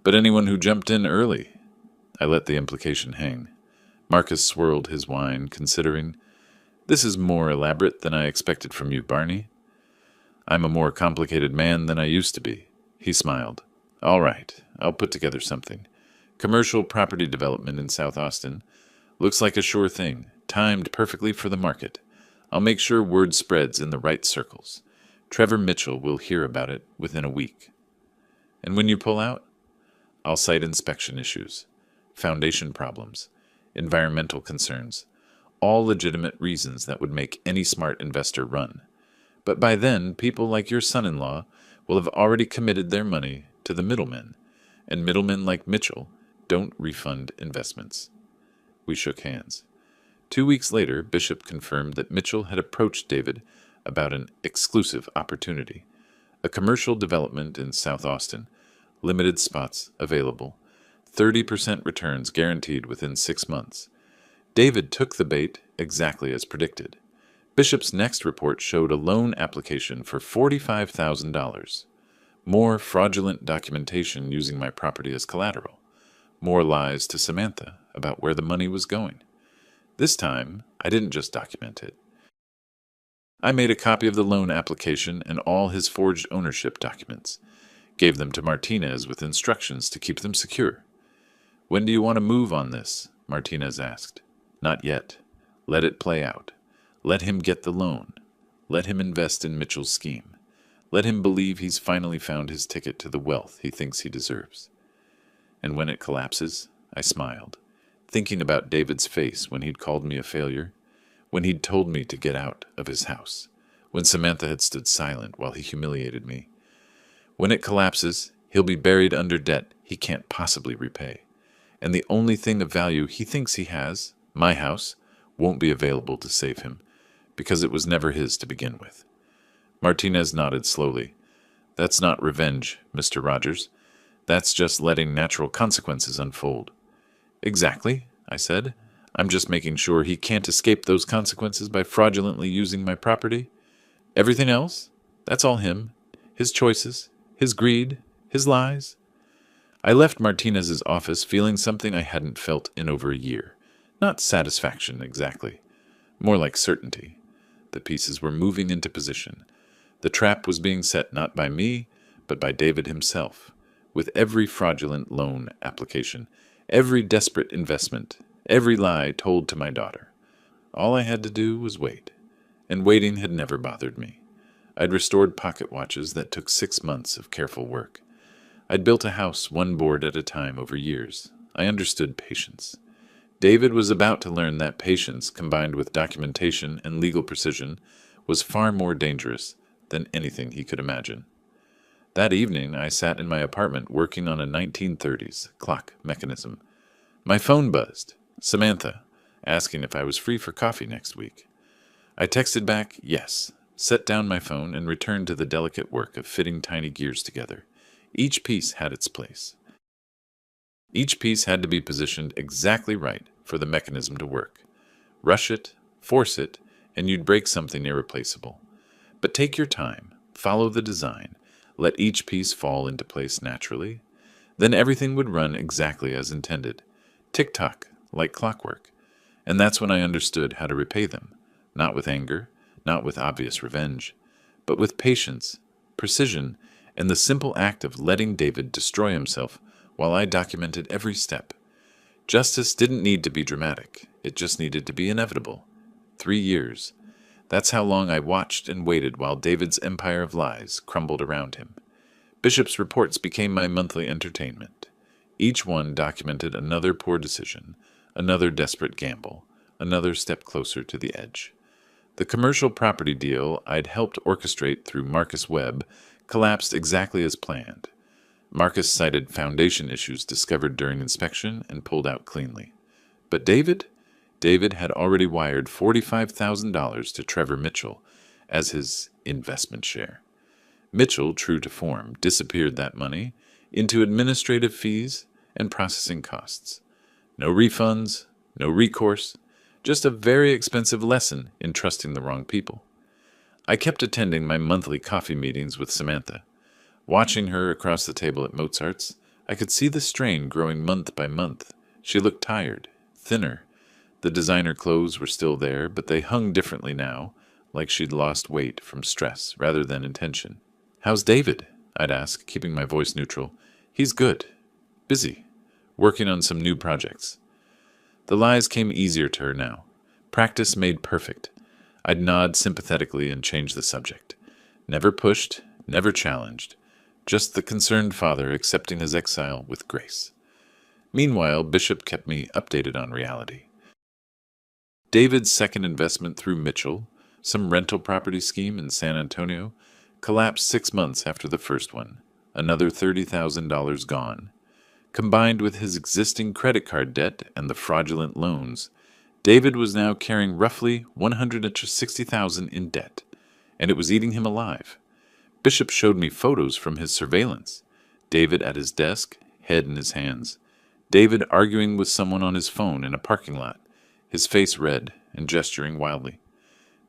But anyone who jumped in early... I let the implication hang. Marcus swirled his wine, considering, "This is more elaborate than I expected from you, Barney." "I'm a more complicated man than I used to be." He smiled. "All right, I'll put together something. Commercial property development in South Austin. Looks like a sure thing, timed perfectly for the market. I'll make sure word spreads in the right circles. Trevor Mitchell will hear about it within a week. And when you pull out, I'll cite inspection issues, foundation problems, environmental concerns, all legitimate reasons that would make any smart investor run. But by then, people like your son-in-law will have already committed their money to the middlemen, and middlemen like Mitchell don't refund investments." We shook hands. 2 weeks later, Bishop confirmed that Mitchell had approached David about an exclusive opportunity, a commercial development in South Austin, limited spots available, 30% returns guaranteed within 6 months. David took the bait exactly as predicted. Bishop's next report showed a loan application for $45,000. More fraudulent documentation using my property as collateral. More lies to Samantha about where the money was going. This time, I didn't just document it. I made a copy of the loan application and all his forged ownership documents. Gave them to Martinez with instructions to keep them secure. "When do you want to move on this?" Martinez asked. "Not yet. Let it play out. Let him get the loan. Let him invest in Mitchell's scheme. Let him believe he's finally found his ticket to the wealth he thinks he deserves." And when it collapses, I smiled, thinking about David's face when he'd called me a failure, when he'd told me to get out of his house, when Samantha had stood silent while he humiliated me. When it collapses, he'll be buried under debt he can't possibly repay. And the only thing of value he thinks he has, my house, won't be available to save him, because it was never his to begin with. Martinez nodded slowly. "That's not revenge, Mr. Rogers. That's just letting natural consequences unfold." "Exactly," I said. "I'm just making sure he can't escape those consequences by fraudulently using my property. Everything else, that's all him. His choices, his greed, his lies." I left Martinez's office feeling something I hadn't felt in over a year. Not satisfaction, exactly. More like certainty. The pieces were moving into position. The trap was being set not by me, but by David himself. With every fraudulent loan application, every desperate investment, every lie told to my daughter. All I had to do was wait. And waiting had never bothered me. I'd restored pocket watches that took 6 months of careful work. I'd built a house one board at a time over years. I understood patience. David was about to learn that patience, combined with documentation and legal precision, was far more dangerous than anything he could imagine. That evening, I sat in my apartment working on a 1930s clock mechanism. My phone buzzed. Samantha, asking if I was free for coffee next week. I texted back, yes, set down my phone, and returned to the delicate work of fitting tiny gears together. Each piece had its place. Each piece had to be positioned exactly right for the mechanism to work. Rush it, force it, and you'd break something irreplaceable. But take your time, follow the design, let each piece fall into place naturally. Then everything would run exactly as intended. Tick-tock, like clockwork. And that's when I understood how to repay them, not with anger, not with obvious revenge, but with patience, precision, and the simple act of letting David destroy himself while I documented every step. Justice didn't need to be dramatic. It just needed to be inevitable. 3 years. That's how long I watched and waited while David's empire of lies crumbled around him. Bishop's reports became my monthly entertainment. Each one documented another poor decision, another desperate gamble, another step closer to the edge. The commercial property deal I'd helped orchestrate through Marcus Webb collapsed exactly as planned. Marcus cited foundation issues discovered during inspection and pulled out cleanly. But David had already wired $45,000 to Trevor Mitchell as his investment share. Mitchell, true to form, disappeared that money into administrative fees and processing costs. No refunds, no recourse, just a very expensive lesson in trusting the wrong people. I kept attending my monthly coffee meetings with Samantha. Watching her across the table at Mozart's, I could see the strain growing month by month. She looked tired, thinner. The designer clothes were still there, but they hung differently now, like she'd lost weight from stress rather than intention. "How's David?" I'd ask, keeping my voice neutral. "He's good. Busy. Working on some new projects." The lies came easier to her now. Practice made perfect. I'd nod sympathetically and change the subject. Never pushed, never challenged. Just the concerned father accepting his exile with grace. Meanwhile, Bishop kept me updated on reality. David's second investment through Mitchell, some rental property scheme in San Antonio, collapsed 6 months after the first one, another $30,000 gone. Combined with his existing credit card debt and the fraudulent loans, David was now carrying roughly $160,000 in debt, and it was eating him alive. Bishop showed me photos from his surveillance. David at his desk, head in his hands. David arguing with someone on his phone in a parking lot, his face red and gesturing wildly.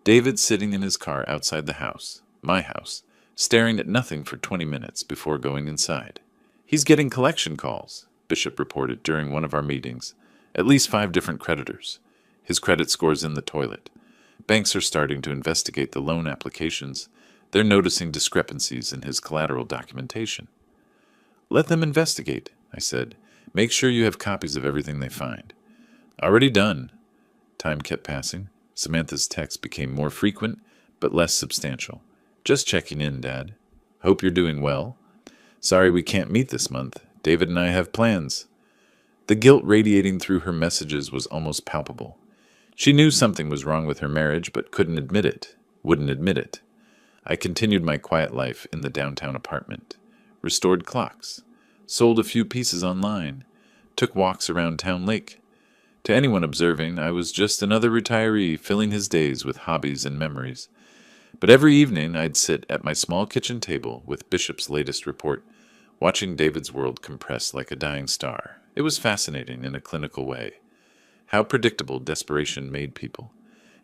David sitting in his car outside the house, my house, staring at nothing for 20 minutes before going inside. "He's getting collection calls," Bishop reported during one of our meetings. "At least 5 different creditors. His credit score's in the toilet. Banks are starting to investigate the loan applications. They're noticing discrepancies in his collateral documentation." "Let them investigate," I said. "Make sure you have copies of everything they find." "Already done." Time kept passing. Samantha's texts became more frequent, but less substantial. "Just checking in, Dad. Hope you're doing well. Sorry we can't meet this month. David and I have plans." The guilt radiating through her messages was almost palpable. She knew something was wrong with her marriage, but couldn't admit it, wouldn't admit it. I continued my quiet life in the downtown apartment. Restored clocks. Sold a few pieces online. Took walks around Town Lake. To anyone observing, I was just another retiree filling his days with hobbies and memories. But every evening I'd sit at my small kitchen table with Bishop's latest report, watching David's world compress like a dying star. It was fascinating in a clinical way. How predictable desperation made people.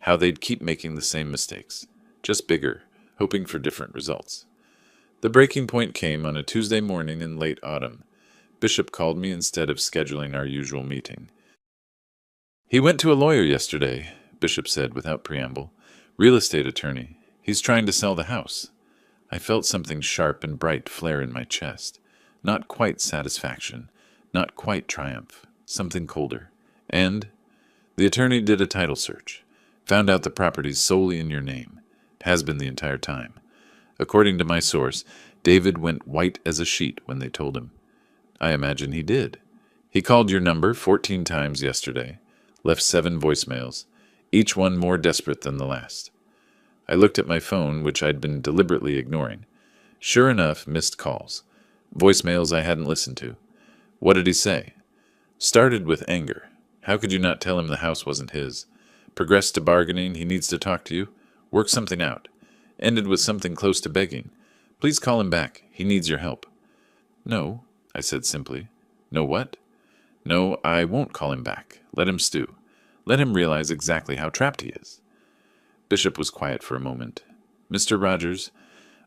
How they'd keep making the same mistakes, just bigger, hoping for different results. The breaking point came on a Tuesday morning in late autumn. Bishop called me instead of scheduling our usual meeting. "He went to a lawyer yesterday," Bishop said without preamble. "Real estate attorney. He's trying to sell the house." I felt something sharp and bright flare in my chest. Not quite satisfaction, not quite triumph, something colder. "And?" "The attorney did a title search. Found out the property's solely in your name. Has been the entire time. According to my source, David went white as a sheet when they told him." "I imagine he did. He called your number 14 times yesterday. Left 7 voicemails, each one more desperate than the last." I looked at my phone, which I'd been deliberately ignoring. Sure enough, missed calls. Voicemails I hadn't listened to. What did he say? Started with anger. How could you not tell him the house wasn't his? Progressed to bargaining, he needs to talk to you. Work something out. Ended with something close to begging. "Please call him back. He needs your help." "No," I said simply. "No what?" "No, I won't call him back. Let him stew. Let him realize exactly how trapped he is." Bishop was quiet for a moment. "Mr. Rogers,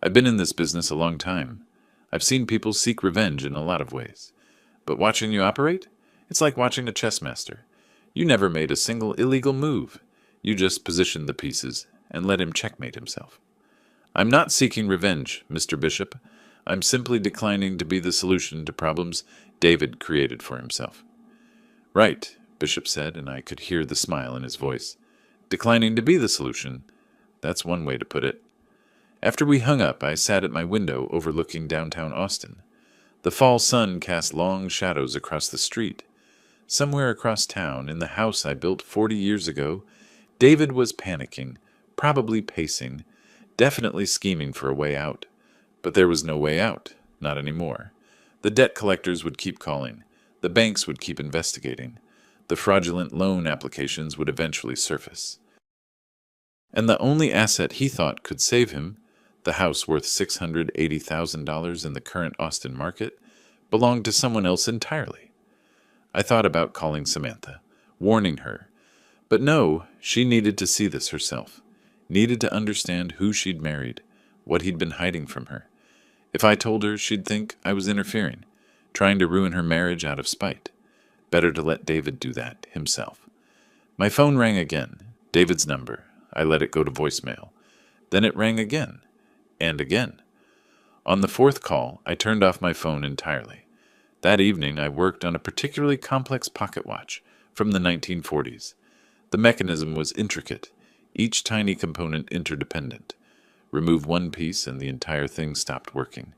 I've been in this business a long time. I've seen people seek revenge in a lot of ways. But watching you operate, it's like watching a chess master. You never made a single illegal move. You just positioned the pieces and let him checkmate himself. I'm not seeking revenge, Mr. Bishop. I'm simply declining to be the solution to problems David created for himself. Right, Bishop said, and I could hear the smile in his voice. Declining to be the solution. That's one way to put it. After we hung up, I sat at my window overlooking downtown Austin. The fall sun cast long shadows across the street. Somewhere across town, in the house I built 40 years ago, David was panicking, probably pacing, definitely scheming for a way out. But there was no way out, not anymore. The debt collectors would keep calling. The banks would keep investigating. The fraudulent loan applications would eventually surface. And the only asset he thought could save him, the house worth $680,000 in the current Austin market, belonged to someone else entirely. I thought about calling Samantha, warning her. But no, she needed to see this herself, needed to understand who she'd married, what he'd been hiding from her. If I told her, she'd think I was interfering, trying to ruin her marriage out of spite. Better to let David do that himself. My phone rang again, David's number. I let it go to voicemail. Then it rang again, and again. On the fourth call, I turned off my phone entirely. That evening, I worked on a particularly complex pocket watch from the 1940s. The mechanism was intricate, each tiny component interdependent. Remove one piece and the entire thing stopped working.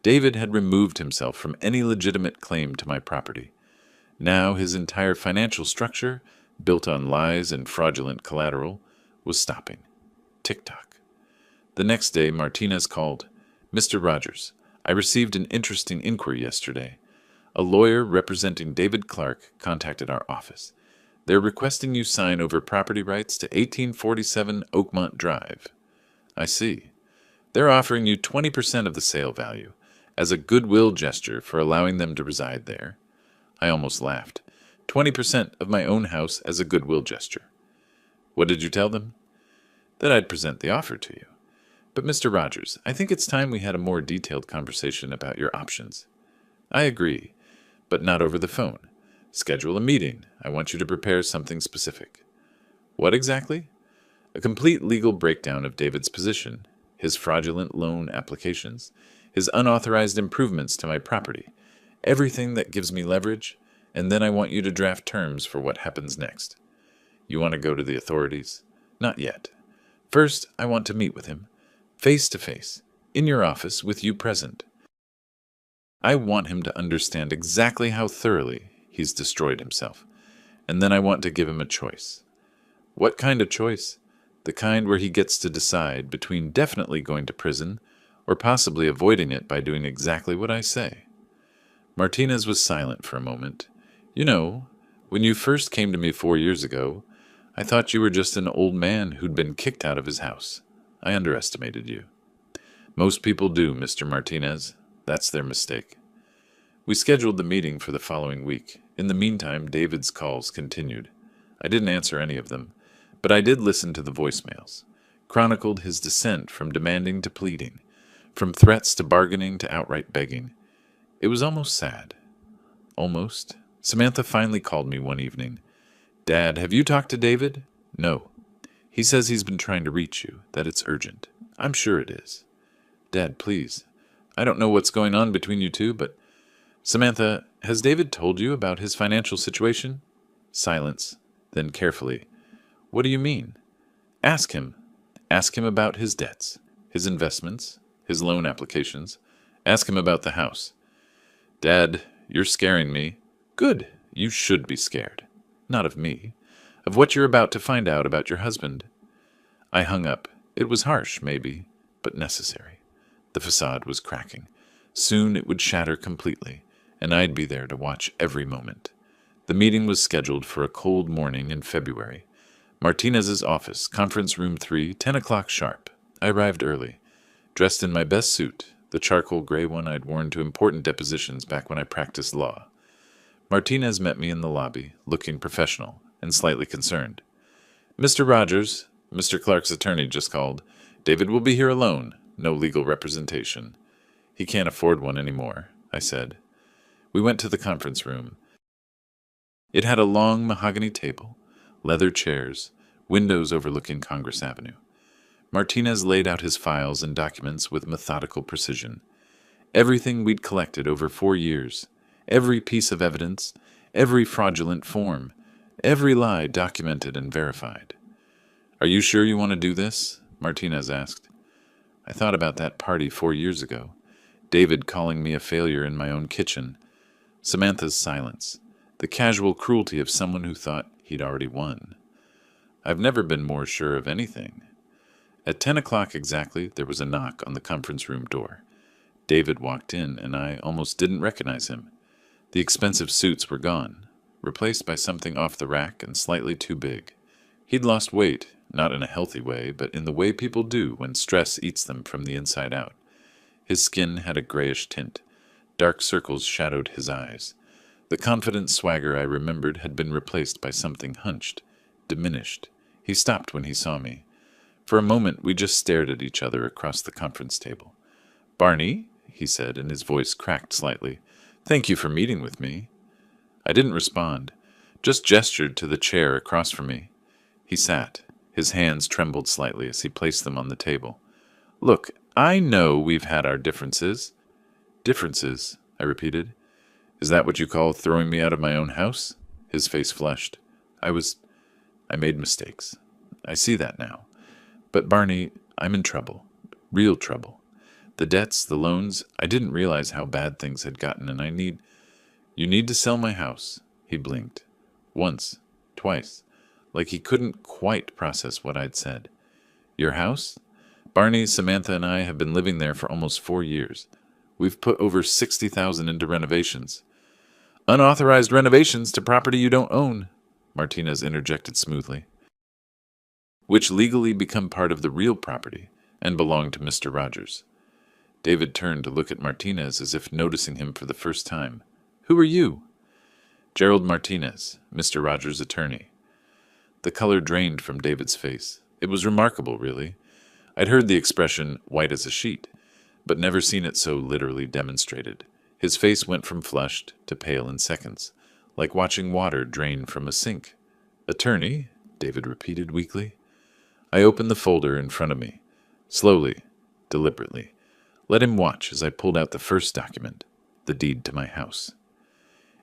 David had removed himself from any legitimate claim to my property. Now his entire financial structure, built on lies and fraudulent collateral, was stopping. Tick-tock. The next day, Martinez called. Mr. Rogers, I received an interesting inquiry yesterday. A lawyer representing David Clark contacted our office. They're requesting you sign over property rights to 1847 Oakmont Drive. I see. They're offering you 20% of the sale value as a goodwill gesture for allowing them to reside there. I almost laughed. 20% of my own house as a goodwill gesture. What did you tell them? That I'd present the offer to you. But Mr. Rogers, I think it's time we had a more detailed conversation about your options. I agree, but not over the phone. Schedule a meeting. I want you to prepare something specific. What exactly? A complete legal breakdown of David's position, his fraudulent loan applications, his unauthorized improvements to my property, everything that gives me leverage, and then I want you to draft terms for what happens next. You want to go to the authorities? Not yet. First, I want to meet with him, face to face, in your office with you present. I want him to understand exactly how thoroughly he's destroyed himself, and then I want to give him a choice. What kind of choice? The kind where he gets to decide between definitely going to prison or possibly avoiding it by doing exactly what I say. Martinez was silent for a moment. You know, when you first came to me 4 years ago, I thought you were just an old man who'd been kicked out of his house. I underestimated you. Most people do, Mr. Martinez. That's their mistake. We scheduled the meeting for the following week. In the meantime, David's calls continued. I didn't answer any of them, but I did listen to the voicemails, chronicled his descent from demanding to pleading, from threats to bargaining to outright begging. It was almost sad. Almost. Samantha finally called me one evening. Dad, have you talked to David? No. He says he's been trying to reach you, that it's urgent. I'm sure it is. Dad, please. I don't know what's going on between you two, but... Samantha, has David told you about his financial situation? Silence. Then carefully. What do you mean? Ask him. Ask him about his debts, his investments, his loan applications. Ask him about the house. Dad, you're scaring me. Good. You should be scared. Not of me. Of what you're about to find out about your husband. I hung up. It was harsh, maybe, but necessary. The facade was cracking. Soon it would shatter completely, and I'd be there to watch every moment. The meeting was scheduled for a cold morning in February. Martinez's office, conference room 3, 10 o'clock sharp. I arrived early, dressed in my best suit, the charcoal gray one I'd worn to important depositions back when I practiced law. Martinez met me in the lobby, looking professional and slightly concerned. Mr. Rogers, Mr. Clark's attorney just called. David will be here alone, no legal representation. He can't afford one anymore, I said. We went to the conference room. It had a long mahogany table, leather chairs, windows overlooking Congress Avenue. Martinez laid out his files and documents with methodical precision. Everything we'd collected over 4 years, every piece of evidence, every fraudulent form, every lie documented and verified. "Are you sure you want to do this?" Martinez asked. I thought about that party 4 years ago. David calling me a failure in my own kitchen. Samantha's silence. The casual cruelty of someone who thought he'd already won. I've never been more sure of anything. At 10 o'clock exactly, there was a knock on the conference room door. David walked in, and I almost didn't recognize him. The expensive suits were gone, replaced by something off the rack and slightly too big. He'd lost weight, not in a healthy way, but in the way people do when stress eats them from the inside out. His skin had a grayish tint. Dark circles shadowed his eyes. The confident swagger I remembered had been replaced by something hunched, diminished. He stopped when he saw me. For a moment, we just stared at each other across the conference table. "Barney," he said, and his voice cracked slightly. "Thank you for meeting with me." I didn't respond, just gestured to the chair across from me. He sat. His hands trembled slightly as he placed them on the table. "Look, I know we've had our differences." "Differences," I repeated. "Is that what you call throwing me out of my own house?" His face flushed. I made mistakes. I see that now. But Barney, I'm in trouble. Real trouble. The debts, the loans, I didn't realize how bad things had gotten, and You need to sell my house." He blinked. Once, twice, like he couldn't quite process what I'd said. "Your house? Barney, Samantha, and I have been living there for almost 4 years. We've put over $60,000 into renovations." "Unauthorized renovations to property you don't own," Martinez interjected smoothly. "Which legally become part of the real property and belong to Mr. Rogers." David turned to look at Martinez as if noticing him for the first time. "Who are you?" "Gerald Martinez, Mr. Rogers' attorney." The color drained from David's face. It was remarkable, really. I'd heard the expression, "white as a sheet," but never seen it so literally demonstrated. His face went from flushed to pale in seconds, like watching water drain from a sink. "Attorney?" David repeated weakly. I opened the folder in front of me, slowly, deliberately. Let him watch as I pulled out the first document, the deed to my house.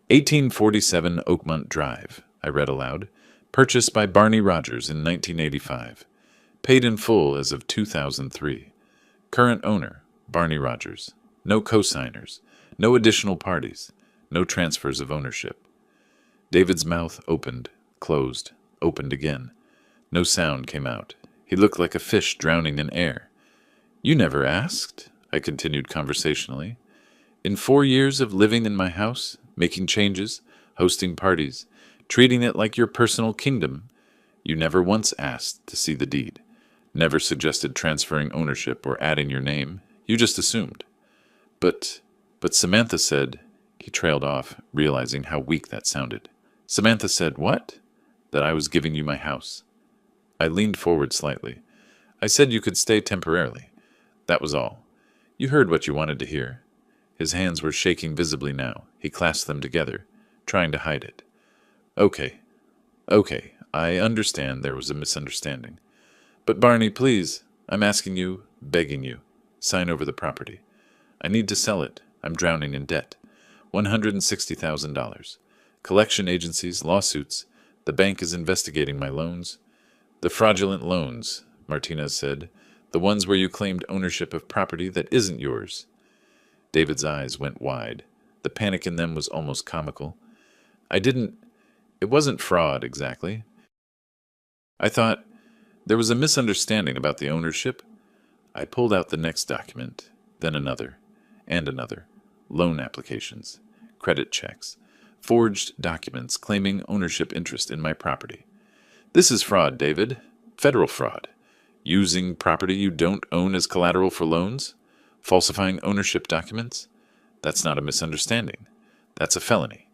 1847 Oakmont Drive, I read aloud, purchased by Barney Rogers in 1985. Paid in full as of 2003. Current owner, Barney Rogers. No co-signers. No additional parties. No transfers of ownership. David's mouth opened, closed, opened again. No sound came out. He looked like a fish drowning in air. "You never asked," I continued conversationally. "In 4 years of living in my house, making changes, hosting parties, treating it like your personal kingdom, you never once asked to see the deed. Never suggested transferring ownership or adding your name. You just assumed." But Samantha said," he trailed off, realizing how weak that sounded. "Samantha said what?" "That I was giving you my house." I leaned forward slightly. "I said you could stay temporarily. That was all. You heard what you wanted to hear." His hands were shaking visibly now. He clasped them together, trying to hide it. Okay, I understand there was a misunderstanding. But Barney, please, I'm asking you, begging you, sign over the property. I need to sell it. I'm drowning in debt. $160,000. Collection agencies, lawsuits. The bank is investigating my loans." "The fraudulent loans," Martinez said. "The ones where you claimed ownership of property that isn't yours." David's eyes went wide. The panic in them was almost comical. It wasn't fraud, exactly. I thought, there was a misunderstanding about the ownership. I pulled out the next document, then another, and another. Loan applications, credit checks, forged documents claiming ownership interest in my property. "This is fraud, David. Federal fraud. Using property you don't own as collateral for loans? Falsifying ownership documents? That's not a misunderstanding. That's a felony."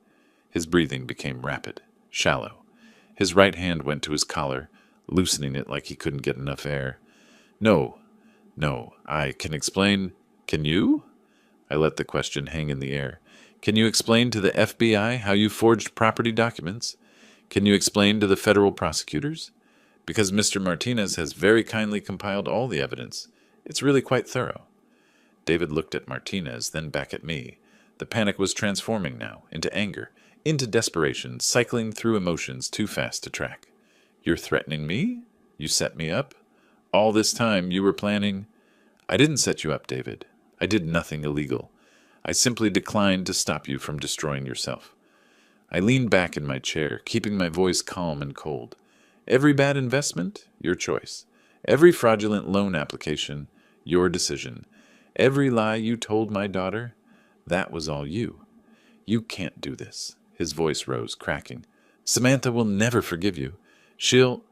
His breathing became rapid, shallow. His right hand went to his collar, loosening it like he couldn't get enough air. No, I can explain. Can you?" I let the question hang in the air. Can you explain to the FBI how you forged property documents? Can you explain to the federal prosecutors? Because Mr. Martinez has very kindly compiled all the evidence. It's really quite thorough. David looked at Martinez, then back at me. The panic was transforming now, into anger, into desperation, cycling through emotions too fast to track. You're threatening me? You set me up? All this time you were planning... I didn't set you up, David. I did nothing illegal. I simply declined to stop you from destroying yourself. I leaned back in my chair, keeping my voice calm and cold. Every bad investment, your choice. Every fraudulent loan application, your decision. Every lie you told my daughter, that was all you. You can't do this. His voice rose, cracking. Samantha will never forgive you. She'll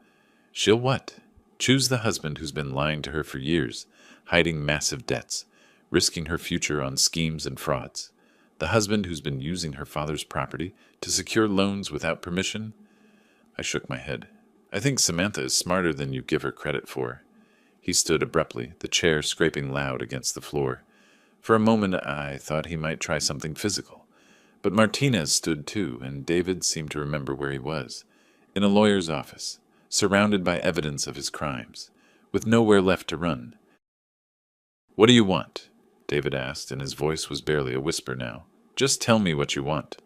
what? Choose the husband who's been lying to her for years, hiding massive debts, risking her future on schemes and frauds. The husband who's been using her father's property to secure loans without permission? I shook my head. I think Samantha is smarter than you give her credit for. He stood abruptly, the chair scraping loud against the floor. For a moment I thought he might try something physical. But Martinez stood too, and David seemed to remember where he was. In a lawyer's office, surrounded by evidence of his crimes, with nowhere left to run. What do you want? David asked, and his voice was barely a whisper now. Just tell me what you want.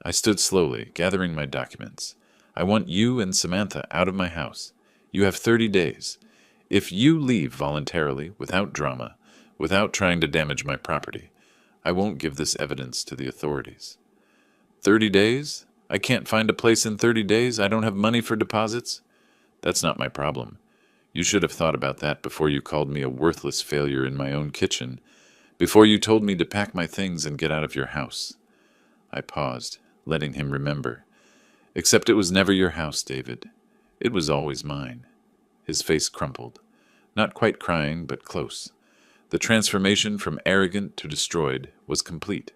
I stood slowly, gathering my documents. I want you and Samantha out of my house. You have 30 days. If you leave voluntarily, without drama, without trying to damage my property, I won't give this evidence to the authorities. 30 days? I can't find a place in 30 days. I don't have money for deposits. That's not my problem. You should have thought about that before you called me a worthless failure in my own kitchen, before you told me to pack my things and get out of your house. I paused, letting him remember. Except it was never your house, David. It was always mine. His face crumpled. Not quite crying, but close. The transformation from arrogant to destroyed was complete.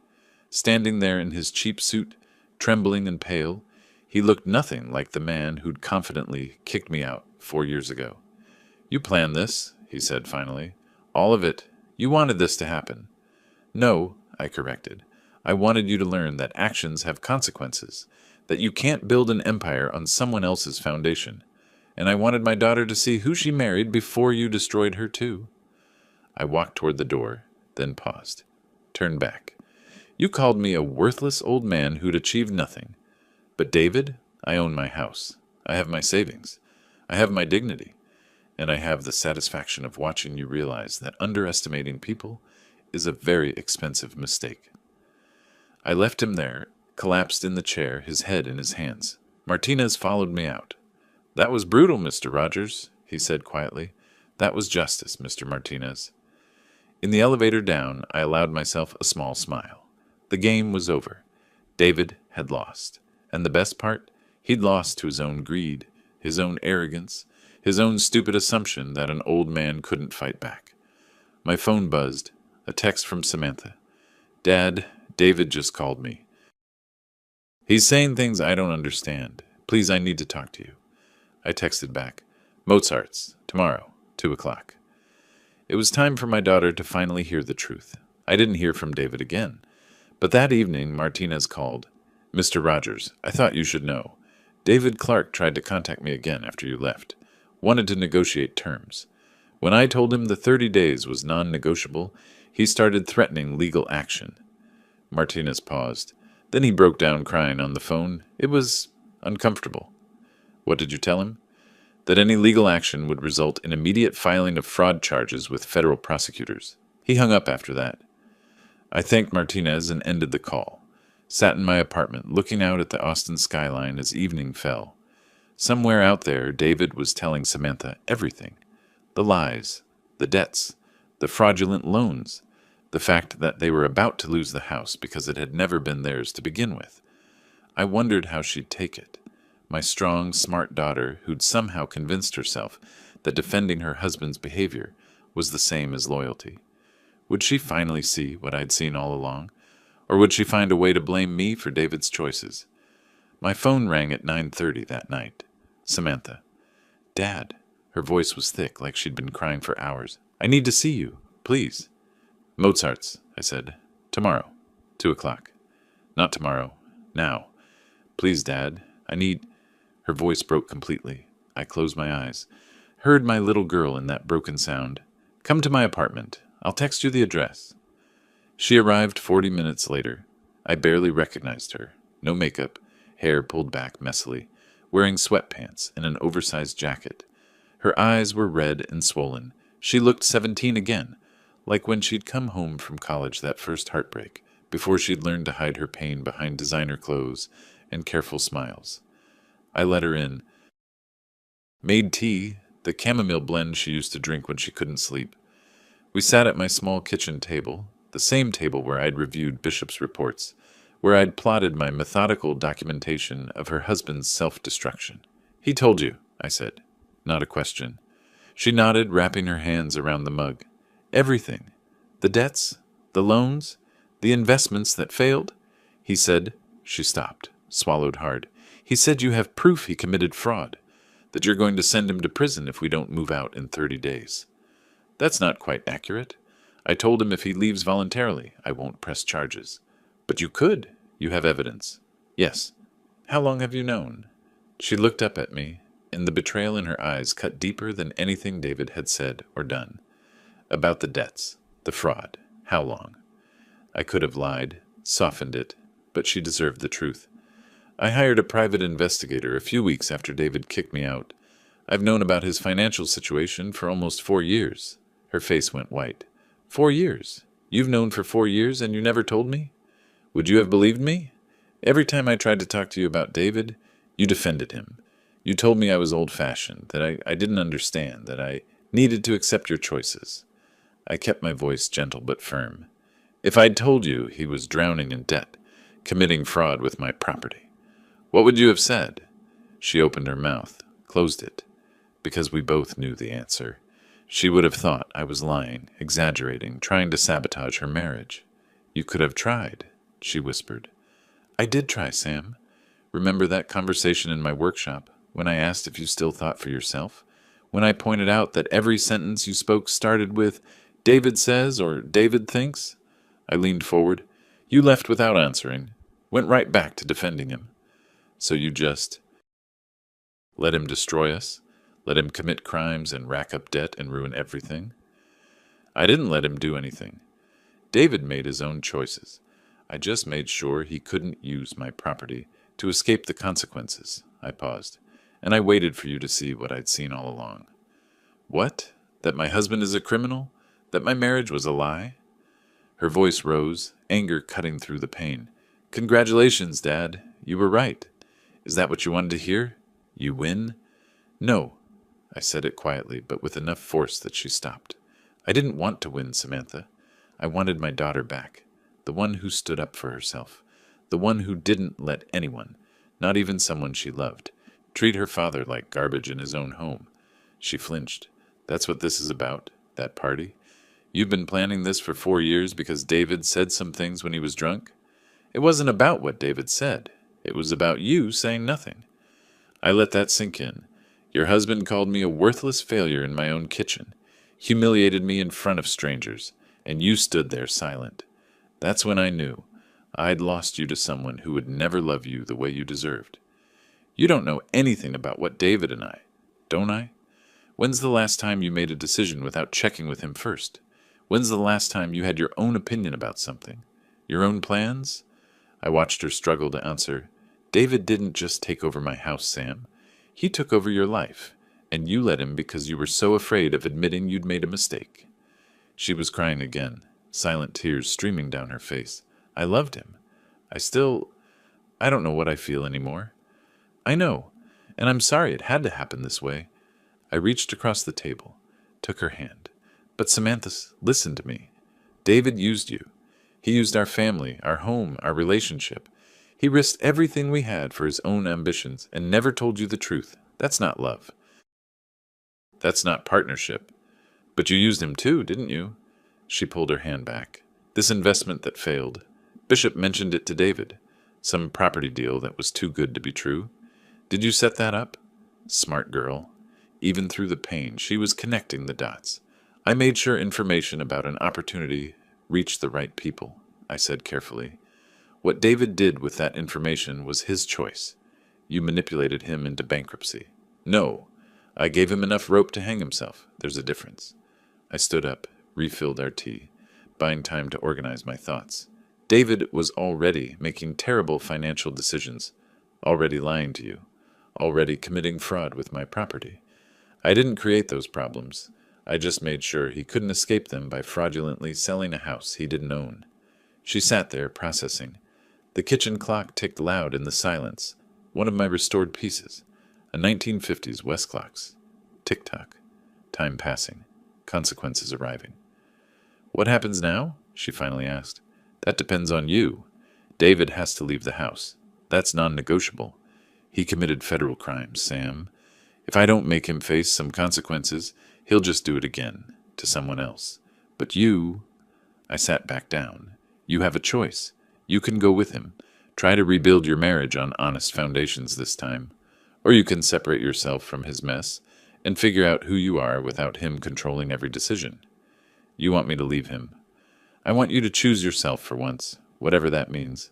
Standing there in his cheap suit, trembling and pale, he looked nothing like the man who'd confidently kicked me out 4 years ago. You planned this, he said finally. All of it. You wanted this to happen. No, I corrected. I wanted you to learn that actions have consequences, that you can't build an empire on someone else's foundation. And I wanted my daughter to see who she married before you destroyed her too. I walked toward the door, then paused. Turned back. You called me a worthless old man who'd achieved nothing. But David, I own my house. I have my savings. I have my dignity. And I have the satisfaction of watching you realize that underestimating people is a very expensive mistake. I left him there, collapsed in the chair, his head in his hands. Martinez followed me out. That was brutal, Mr. Rogers, he said quietly. That was justice, Mr. Martinez. In the elevator down, I allowed myself a small smile. The game was over. David had lost. And the best part? He'd lost to his own greed, his own arrogance, his own stupid assumption that an old man couldn't fight back. My phone buzzed. A text from Samantha. Dad, David just called me. He's saying things I don't understand. Please, I need to talk to you. I texted back. Mozart's, tomorrow, 2 o'clock. It was time for my daughter to finally hear the truth. I didn't hear from David again. But that evening, Martinez called. Mr. Rogers, I thought you should know. David Clark tried to contact me again after you left. Wanted to negotiate terms. When I told him the 30 days was non-negotiable, he started threatening legal action. Martinez paused. Then he broke down crying on the phone. It was uncomfortable. What did you tell him? That any legal action would result in immediate filing of fraud charges with federal prosecutors. He hung up after that. I thanked Martinez and ended the call. Sat in my apartment, looking out at the Austin skyline as evening fell. Somewhere out there, David was telling Samantha everything. The lies, the debts, the fraudulent loans, the fact that they were about to lose the house because it had never been theirs to begin with. I wondered how she'd take it. My strong, smart daughter who'd somehow convinced herself that defending her husband's behavior was the same as loyalty. Would she finally see what I'd seen all along? Or would she find a way to blame me for David's choices? My phone rang at 9:30 that night. Samantha. Dad. Her voice was thick, like she'd been crying for hours. I need to see you, please. Mozart's, I said. Tomorrow, 2 o'clock. Not tomorrow. Now. Please, Dad. I need... Her voice broke completely. I closed my eyes. Heard my little girl in that broken sound. Come to my apartment. I'll text you the address. She arrived 40 minutes later. I barely recognized her. No makeup, hair pulled back messily, wearing sweatpants and an oversized jacket. Her eyes were red and swollen. She looked 17 again, like when she'd come home from college that first heartbreak, before she'd learned to hide her pain behind designer clothes and careful smiles. I let her in. Made tea, the chamomile blend she used to drink when she couldn't sleep. We sat at my small kitchen table, the same table where I'd reviewed Bishop's reports, where I'd plotted my methodical documentation of her husband's self-destruction. He told you, I said. Not a question. She nodded, wrapping her hands around the mug. Everything. The debts, the loans, the investments that failed. He said, she stopped, swallowed hard. He said you have proof he committed fraud, that you're going to send him to prison if we don't move out in 30 days. That's not quite accurate. I told him if he leaves voluntarily, I won't press charges. But you could. You have evidence. Yes. How long have you known? She looked up at me, and the betrayal in her eyes cut deeper than anything David had said or done. About the debts, the fraud. How long? I could have lied, softened it, but she deserved the truth. I hired a private investigator a few weeks after David kicked me out. I've known about his financial situation for almost 4 years. Her face went white. 4 years? You've known for 4 years and you never told me? Would you have believed me? Every time I tried to talk to you about David, you defended him. You told me I was old-fashioned, that I didn't understand, that I needed to accept your choices. I kept my voice gentle but firm. If I'd told you he was drowning in debt, committing fraud with my property, what would you have said? She opened her mouth, closed it, because we both knew the answer. She would have thought I was lying, exaggerating, trying to sabotage her marriage. You could have tried, she whispered. I did try, Sam. Remember that conversation in my workshop, when I asked if you still thought for yourself? When I pointed out that every sentence you spoke started with, David says or David thinks? I leaned forward. You left without answering, went right back to defending him. So you just let him destroy us? Let him commit crimes and rack up debt and ruin everything? I didn't let him do anything. David made his own choices. I just made sure he couldn't use my property to escape the consequences. I paused, and I waited for you to see what I'd seen all along. What? That my husband is a criminal? That my marriage was a lie? Her voice rose, anger cutting through the pain. Congratulations, Dad. You were right. Is that what you wanted to hear? You win? No. I said it quietly, but with enough force that she stopped. I didn't want to win, Samantha. I wanted my daughter back, the one who stood up for herself, the one who didn't let anyone, not even someone she loved, treat her father like garbage in his own home. She flinched. That's what this is about, that party? You've been planning this for 4 years because David said some things when he was drunk? It wasn't about what David said. It was about you saying nothing. I let that sink in. Your husband called me a worthless failure in my own kitchen, humiliated me in front of strangers, and you stood there silent. That's when I knew I'd lost you to someone who would never love you the way you deserved. You don't know anything about what David and I, don't I? When's the last time you made a decision without checking with him first? When's the last time you had your own opinion about something? Your own plans? I watched her struggle to answer. David didn't just take over my house, Sam. He took over your life, and you let him because you were so afraid of admitting you'd made a mistake. She was crying again, silent tears streaming down her face. I loved him. I don't know what I feel anymore. I know, and I'm sorry it had to happen this way. I reached across the table, took her hand. But Samantha, listen to me. David used you. He used our family, our home, our relationship. He risked everything we had for his own ambitions and never told you the truth. That's not love. That's not partnership. But you used him too, didn't you? She pulled her hand back. This investment that failed. Bishop mentioned it to David. Some property deal that was too good to be true. Did you set that up? Smart girl. Even through the pain, she was connecting the dots. I made sure information about an opportunity reached the right people, I said carefully. What David did with that information was his choice. You manipulated him into bankruptcy. No, I gave him enough rope to hang himself. There's a difference. I stood up, refilled our tea, buying time to organize my thoughts. David was already making terrible financial decisions, already lying to you, already committing fraud with my property. I didn't create those problems. I just made sure he couldn't escape them by fraudulently selling a house he didn't own. She sat there, processing. The kitchen clock ticked loud in the silence, one of my restored pieces, a 1950s West clocks. Tick-tock. Time passing. Consequences arriving. What happens now? She finally asked. That depends on you. David has to leave the house. That's non-negotiable. He committed federal crimes, Sam. If I don't make him face some consequences, he'll just do it again, to someone else. But you... I sat back down. You have a choice. You can go with him. Try to rebuild your marriage on honest foundations this time. Or you can separate yourself from his mess and figure out who you are without him controlling every decision. You want me to leave him. I want you to choose yourself for once, whatever that means.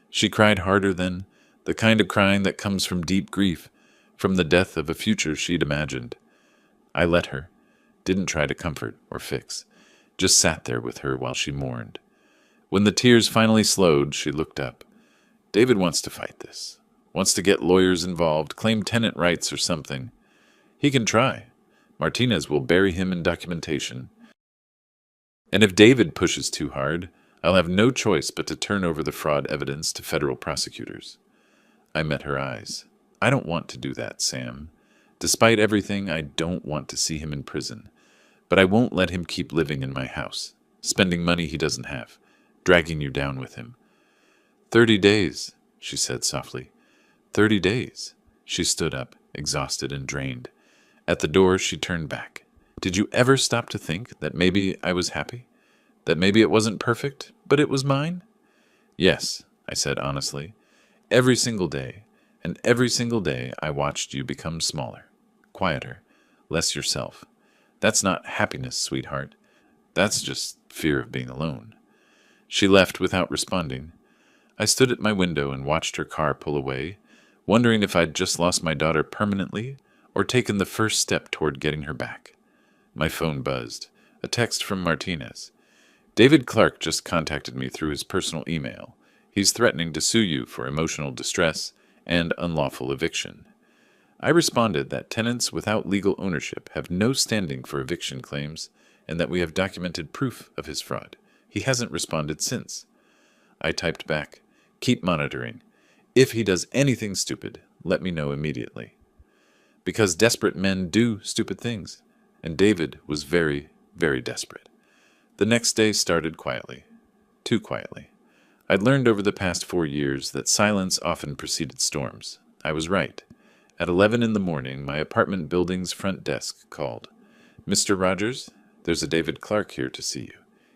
She cried harder then, the kind of crying that comes from deep grief, from the death of a future she'd imagined. I let her, didn't try to comfort or fix, just sat there with her while she mourned. When the tears finally slowed, she looked up. David wants to fight this, wants to get lawyers involved, claim tenant rights or something. He can try. Martinez will bury him in documentation. And if David pushes too hard, I'll have no choice but to turn over the fraud evidence to federal prosecutors. I met her eyes. I don't want to do that, Sam. Despite everything, I don't want to see him in prison. But I won't let him keep living in my house, spending money he doesn't have, dragging you down with him. 30 days, she said softly. 30 days. She stood up, exhausted and drained. At the door, she turned back. Did you ever stop to think that maybe I was happy? That maybe it wasn't perfect, but it was mine? Yes, I said honestly. Every single day, and every single day I watched you become smaller, quieter, less yourself. That's not happiness, sweetheart. That's just fear of being alone. She left without responding. I stood at my window and watched her car pull away, wondering if I'd just lost my daughter permanently or taken the first step toward getting her back. My phone buzzed. A text from Martinez. David Clark just contacted me through his personal email. He's threatening to sue you for emotional distress and unlawful eviction. I responded that tenants without legal ownership have no standing for eviction claims and that we have documented proof of his fraud. He hasn't responded since. I typed back, keep monitoring. If he does anything stupid, let me know immediately. Because desperate men do stupid things, and David was very, very desperate. The next day started quietly. Too quietly. I'd learned over the past 4 years that silence often preceded storms. I was right. At 11 in the morning, my apartment building's front desk called. Mr. Rogers, there's a David Clark here to see you.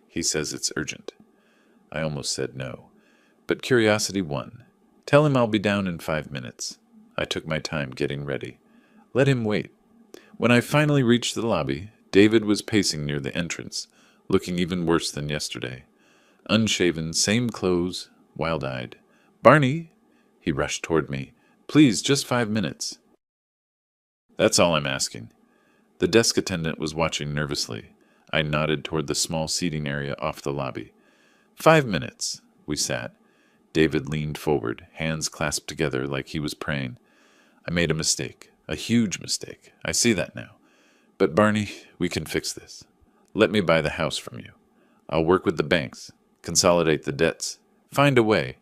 He says it's urgent. I almost said no, but curiosity won. Tell him I'll be down in 5 minutes. I took my time getting ready. Let him wait. When I finally reached the lobby, David was pacing near the entrance, looking even worse than yesterday. Unshaven, same clothes, wild-eyed. Barney! He rushed toward me. Please, just 5 minutes. That's all I'm asking. The desk attendant was watching nervously. I nodded toward the small seating area off the lobby. 5 minutes. We sat. David leaned forward, hands clasped together like he was praying. I made a mistake, a huge mistake. I see that now. But Barney, we can fix this. Let me buy the house from you. I'll work with the banks, consolidate the debts, find a way.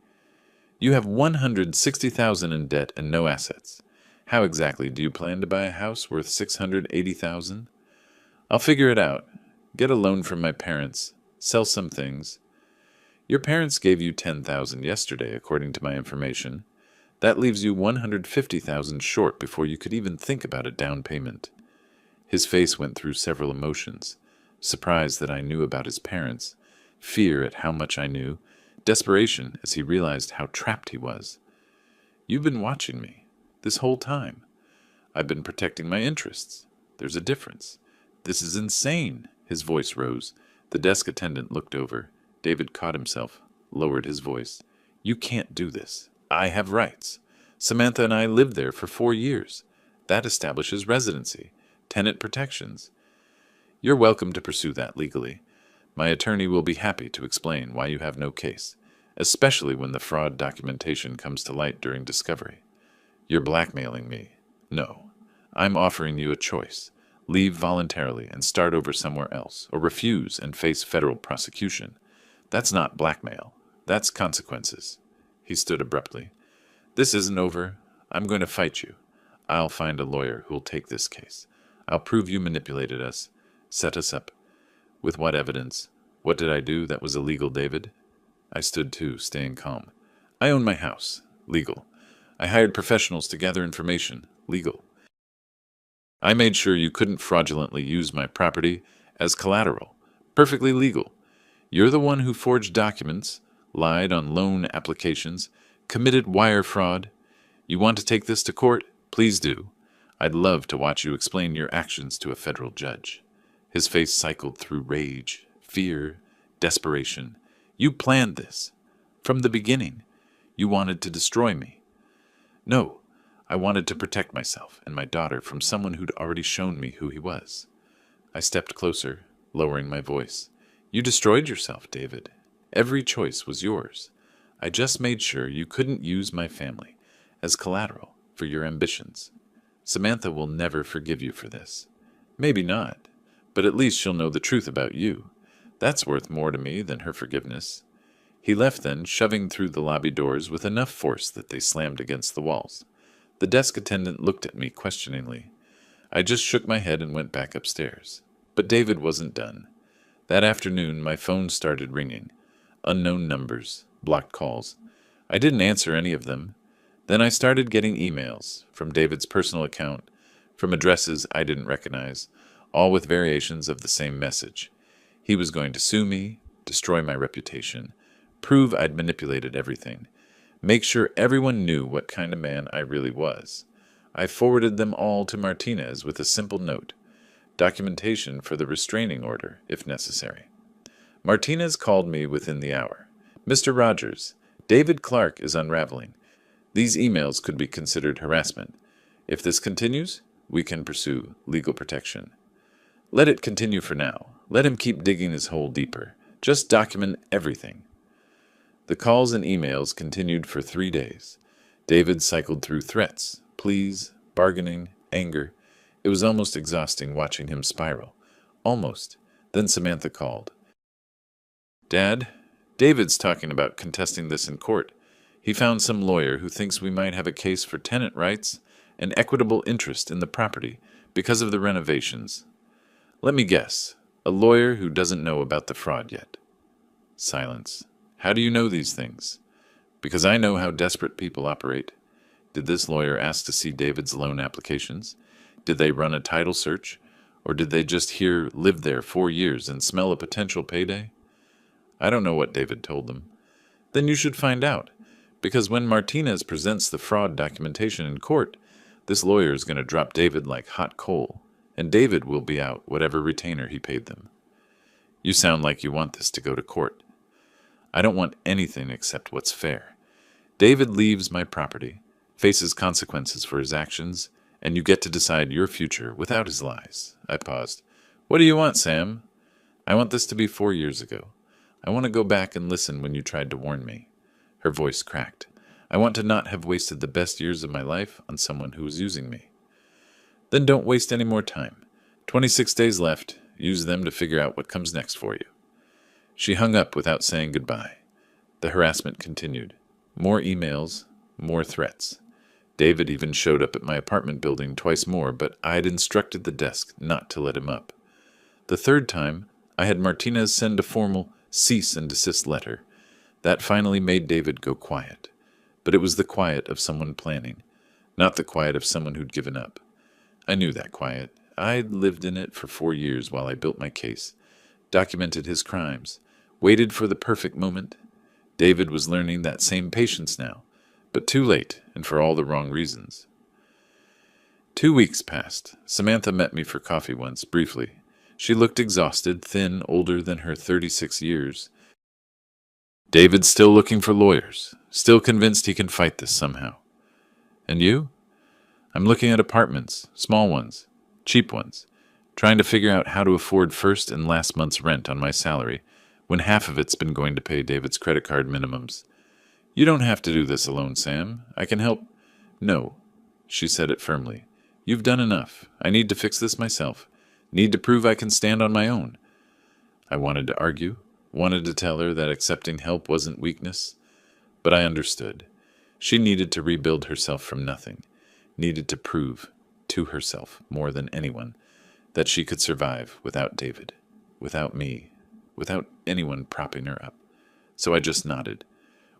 You have $160,000 in debt and no assets. How exactly do you plan to buy a house worth $680,000? I'll figure it out. Get a loan from my parents. Sell some things. Your parents gave you $10,000 yesterday, according to my information. That leaves you $150,000 short before you could even think about a down payment. His face went through several emotions. Surprise that I knew about his parents, fear at how much I knew, desperation as he realized how trapped he was. You've been watching me, this whole time. I've been protecting my interests. There's a difference. This is insane. His voice rose. The desk attendant looked over. David caught himself, lowered his voice. You can't do this. I have rights. Samantha and I lived there for 4 years. That establishes residency, tenant protections. You're welcome to pursue that legally. My attorney will be happy to explain why you have no case, especially when the fraud documentation comes to light during discovery. You're blackmailing me. No. I'm offering you a choice. Leave voluntarily and start over somewhere else, or refuse and face federal prosecution. That's not blackmail. That's consequences. He stood abruptly. This isn't over. I'm going to fight you. I'll find a lawyer who'll take this case. I'll prove you manipulated us, set us up. With what evidence? What did I do that was illegal, David? I stood too, staying calm. I own my house. Legal. I hired professionals to gather information. Legal. I made sure you couldn't fraudulently use my property as collateral. Perfectly legal. You're the one who forged documents, lied on loan applications, committed wire fraud. You want to take this to court? Please do. I'd love to watch you explain your actions to a federal judge. His face cycled through rage, fear, desperation. You planned this. From the beginning. You wanted to destroy me. No, I wanted to protect myself and my daughter from someone who'd already shown me who he was. I stepped closer, lowering my voice. You destroyed yourself, David. Every choice was yours. I just made sure you couldn't use my family as collateral for your ambitions. Samantha will never forgive you for this. Maybe not, but at least she'll know the truth about you. That's worth more to me than her forgiveness. He left then, shoving through the lobby doors with enough force that they slammed against the walls. The desk attendant looked at me questioningly. I just shook my head and went back upstairs. But David wasn't done. That afternoon, my phone started ringing. Unknown numbers, blocked calls. I didn't answer any of them. Then I started getting emails from David's personal account, from addresses I didn't recognize, all with variations of the same message. He was going to sue me, destroy my reputation, prove I'd manipulated everything, make sure everyone knew what kind of man I really was. I forwarded them all to Martinez with a simple note, documentation for the restraining order, if necessary. Martinez called me within the hour. Mr. Rogers, David Clark is unraveling. These emails could be considered harassment. If this continues, we can pursue legal protection. Let it continue for now. Let him keep digging his hole deeper. Just document everything. The calls and emails continued for 3 days. David cycled through threats, pleas, bargaining, anger. It was almost exhausting watching him spiral. Almost. Then Samantha called. Dad, David's talking about contesting this in court. He found some lawyer who thinks we might have a case for tenant rights and equitable interest in the property because of the renovations. Let me guess. A lawyer who doesn't know about the fraud yet. Silence. How do you know these things? Because I know how desperate people operate. Did this lawyer ask to see David's loan applications? Did they run a title search? Or did they just hear lived there 4 years and smell a potential payday? I don't know what David told them. Then you should find out. Because when Martinez presents the fraud documentation in court, this lawyer is going to drop David like hot coal, and David will be out whatever retainer he paid them. You sound like you want this to go to court. I don't want anything except what's fair. David leaves my property, faces consequences for his actions, and you get to decide your future without his lies. I paused. What do you want, Sam? I want this to be 4 years ago. I want to go back and listen when you tried to warn me. Her voice cracked. I want to not have wasted the best years of my life on someone who was using me. Then don't waste any more time. 26 days left. Use them to figure out what comes next for you. She hung up without saying goodbye. The harassment continued. More emails, more threats. David even showed up at my apartment building twice more, but I had instructed the desk not to let him up. The third time, I had Martinez send a formal cease and desist letter. That finally made David go quiet. But it was the quiet of someone planning, not the quiet of someone who'd given up. I knew that quiet. I'd lived in it for 4 years while I built my case, documented his crimes, waited for the perfect moment. David was learning that same patience now, but too late and for all the wrong reasons. 2 weeks passed. Samantha met me for coffee once, briefly. She looked exhausted, thin, older than her 36 years. David's still looking for lawyers. still convinced he can fight this somehow. And you? I'm looking at apartments, small ones, cheap ones, trying to figure out how to afford first and last month's rent on my salary when half of it's been going to pay David's credit card minimums. You don't have to do this alone, Sam. I can help. No, she said it firmly. You've done enough. I need to fix this myself. Need to prove I can stand on my own. I wanted to argue, wanted to tell her that accepting help wasn't weakness, but I understood. She needed to rebuild herself from nothing, needed to prove to herself more than anyone that she could survive without David, without me, without anyone propping her up. So I just nodded.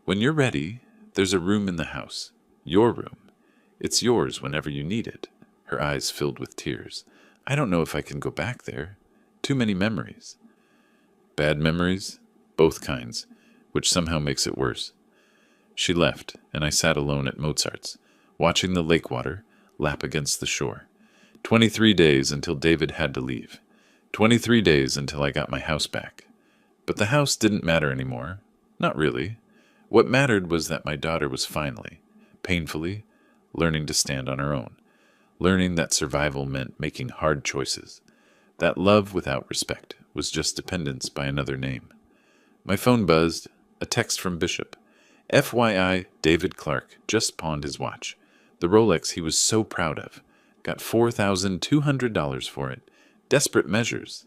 When you're ready, there's a room in the house. Your room. It's yours whenever you need it. Her eyes filled with tears. I don't know if I can go back there. Too many memories. Bad memories? Both kinds, which somehow makes it worse. She left, and I sat alone at Mozart's, watching the lake water lap against the shore. 23 days until David had to leave. 23 days until I got my house back. But the house didn't matter anymore. Not really. What mattered was that my daughter was finally, painfully, learning to stand on her own. Learning that survival meant making hard choices. That love without respect was just dependence by another name. My phone buzzed, a text from Bishop. FYI, David Clark just pawned his watch. The Rolex he was so proud of. Got $4,200 for it. Desperate measures.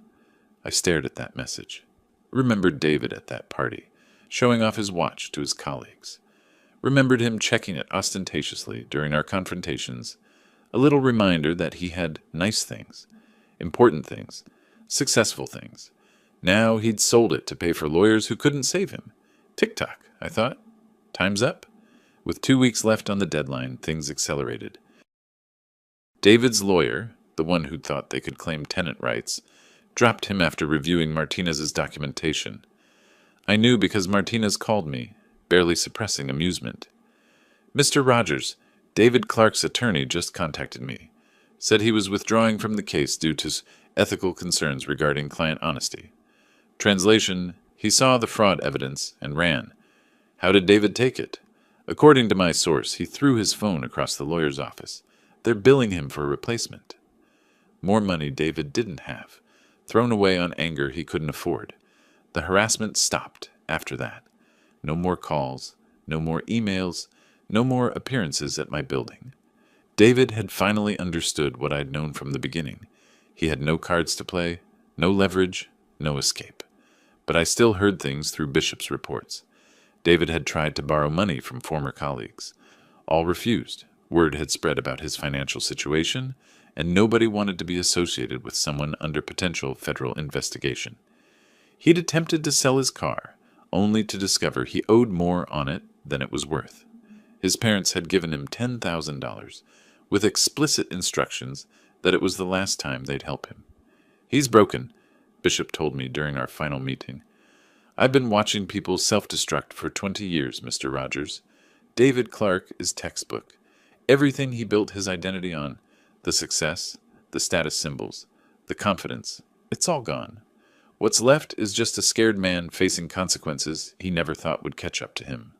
I stared at that message. Remembered David at that party, showing off his watch to his colleagues. Remembered him checking it ostentatiously during our confrontations. A little reminder that he had nice things, important things, successful things. Now he'd sold it to pay for lawyers who couldn't save him. Tick-tock, I thought. Time's up. With 2 weeks left on the deadline, things accelerated. David's lawyer, the one who thought they could claim tenant rights, dropped him after reviewing Martinez's documentation. I knew because Martinez called me, barely suppressing amusement. Mr. Rogers, David Clark's attorney, just contacted me. Said he was withdrawing from the case due to ethical concerns regarding client honesty. Translation, he saw the fraud evidence and ran. How did David take it? According to my source, he threw his phone across the lawyer's office. They're billing him for a replacement. More money David didn't have, thrown away on anger he couldn't afford. The harassment stopped after that. No more calls, no more emails, no more appearances at my building. David had finally understood what I'd known from the beginning. He had no cards to play, no leverage, no escape. But I still heard things through Bishop's reports. David had tried to borrow money from former colleagues. All refused. Word had spread about his financial situation, and nobody wanted to be associated with someone under potential federal investigation. He'd attempted to sell his car, only to discover he owed more on it than it was worth. His parents had given him $10,000, with explicit instructions that it was the last time they'd help him. He's broken, Bishop told me during our final meeting. I've been watching people self-destruct for 20 years, Mr. Rogers. David Clark is textbook. Everything he built his identity on, the success, the status symbols, the confidence, it's all gone. What's left is just a scared man facing consequences he never thought would catch up to him.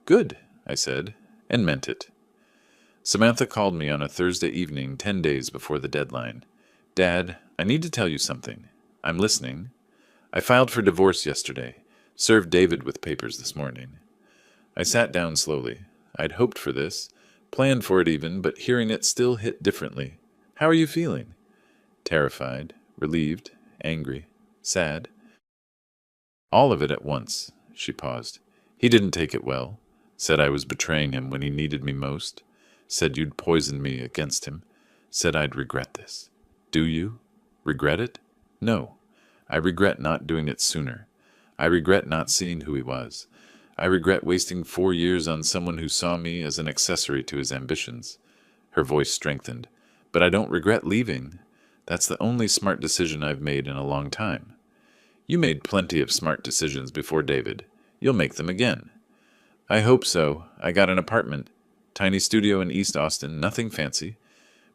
Good, I said, and meant it. Samantha called me on a Thursday evening 10 days before the deadline. Dad, I need to tell you something. I'm listening. I filed for divorce yesterday, served David with papers this morning. I sat down slowly. I'd hoped for this, planned for it even, but hearing it still hit differently. How are you feeling? Terrified, relieved, angry, sad. All of it at once, she paused. He didn't take it well. Said I was betraying him when he needed me most. Said you'd poisoned me against him. Said I'd regret this. Do you? Regret it? No. I regret not doing it sooner. I regret not seeing who he was. I regret wasting 4 years on someone who saw me as an accessory to his ambitions. Her voice strengthened. But I don't regret leaving. That's the only smart decision I've made in a long time. You made plenty of smart decisions before David. You'll make them again. I hope so. I got an apartment. Tiny studio in East Austin, nothing fancy.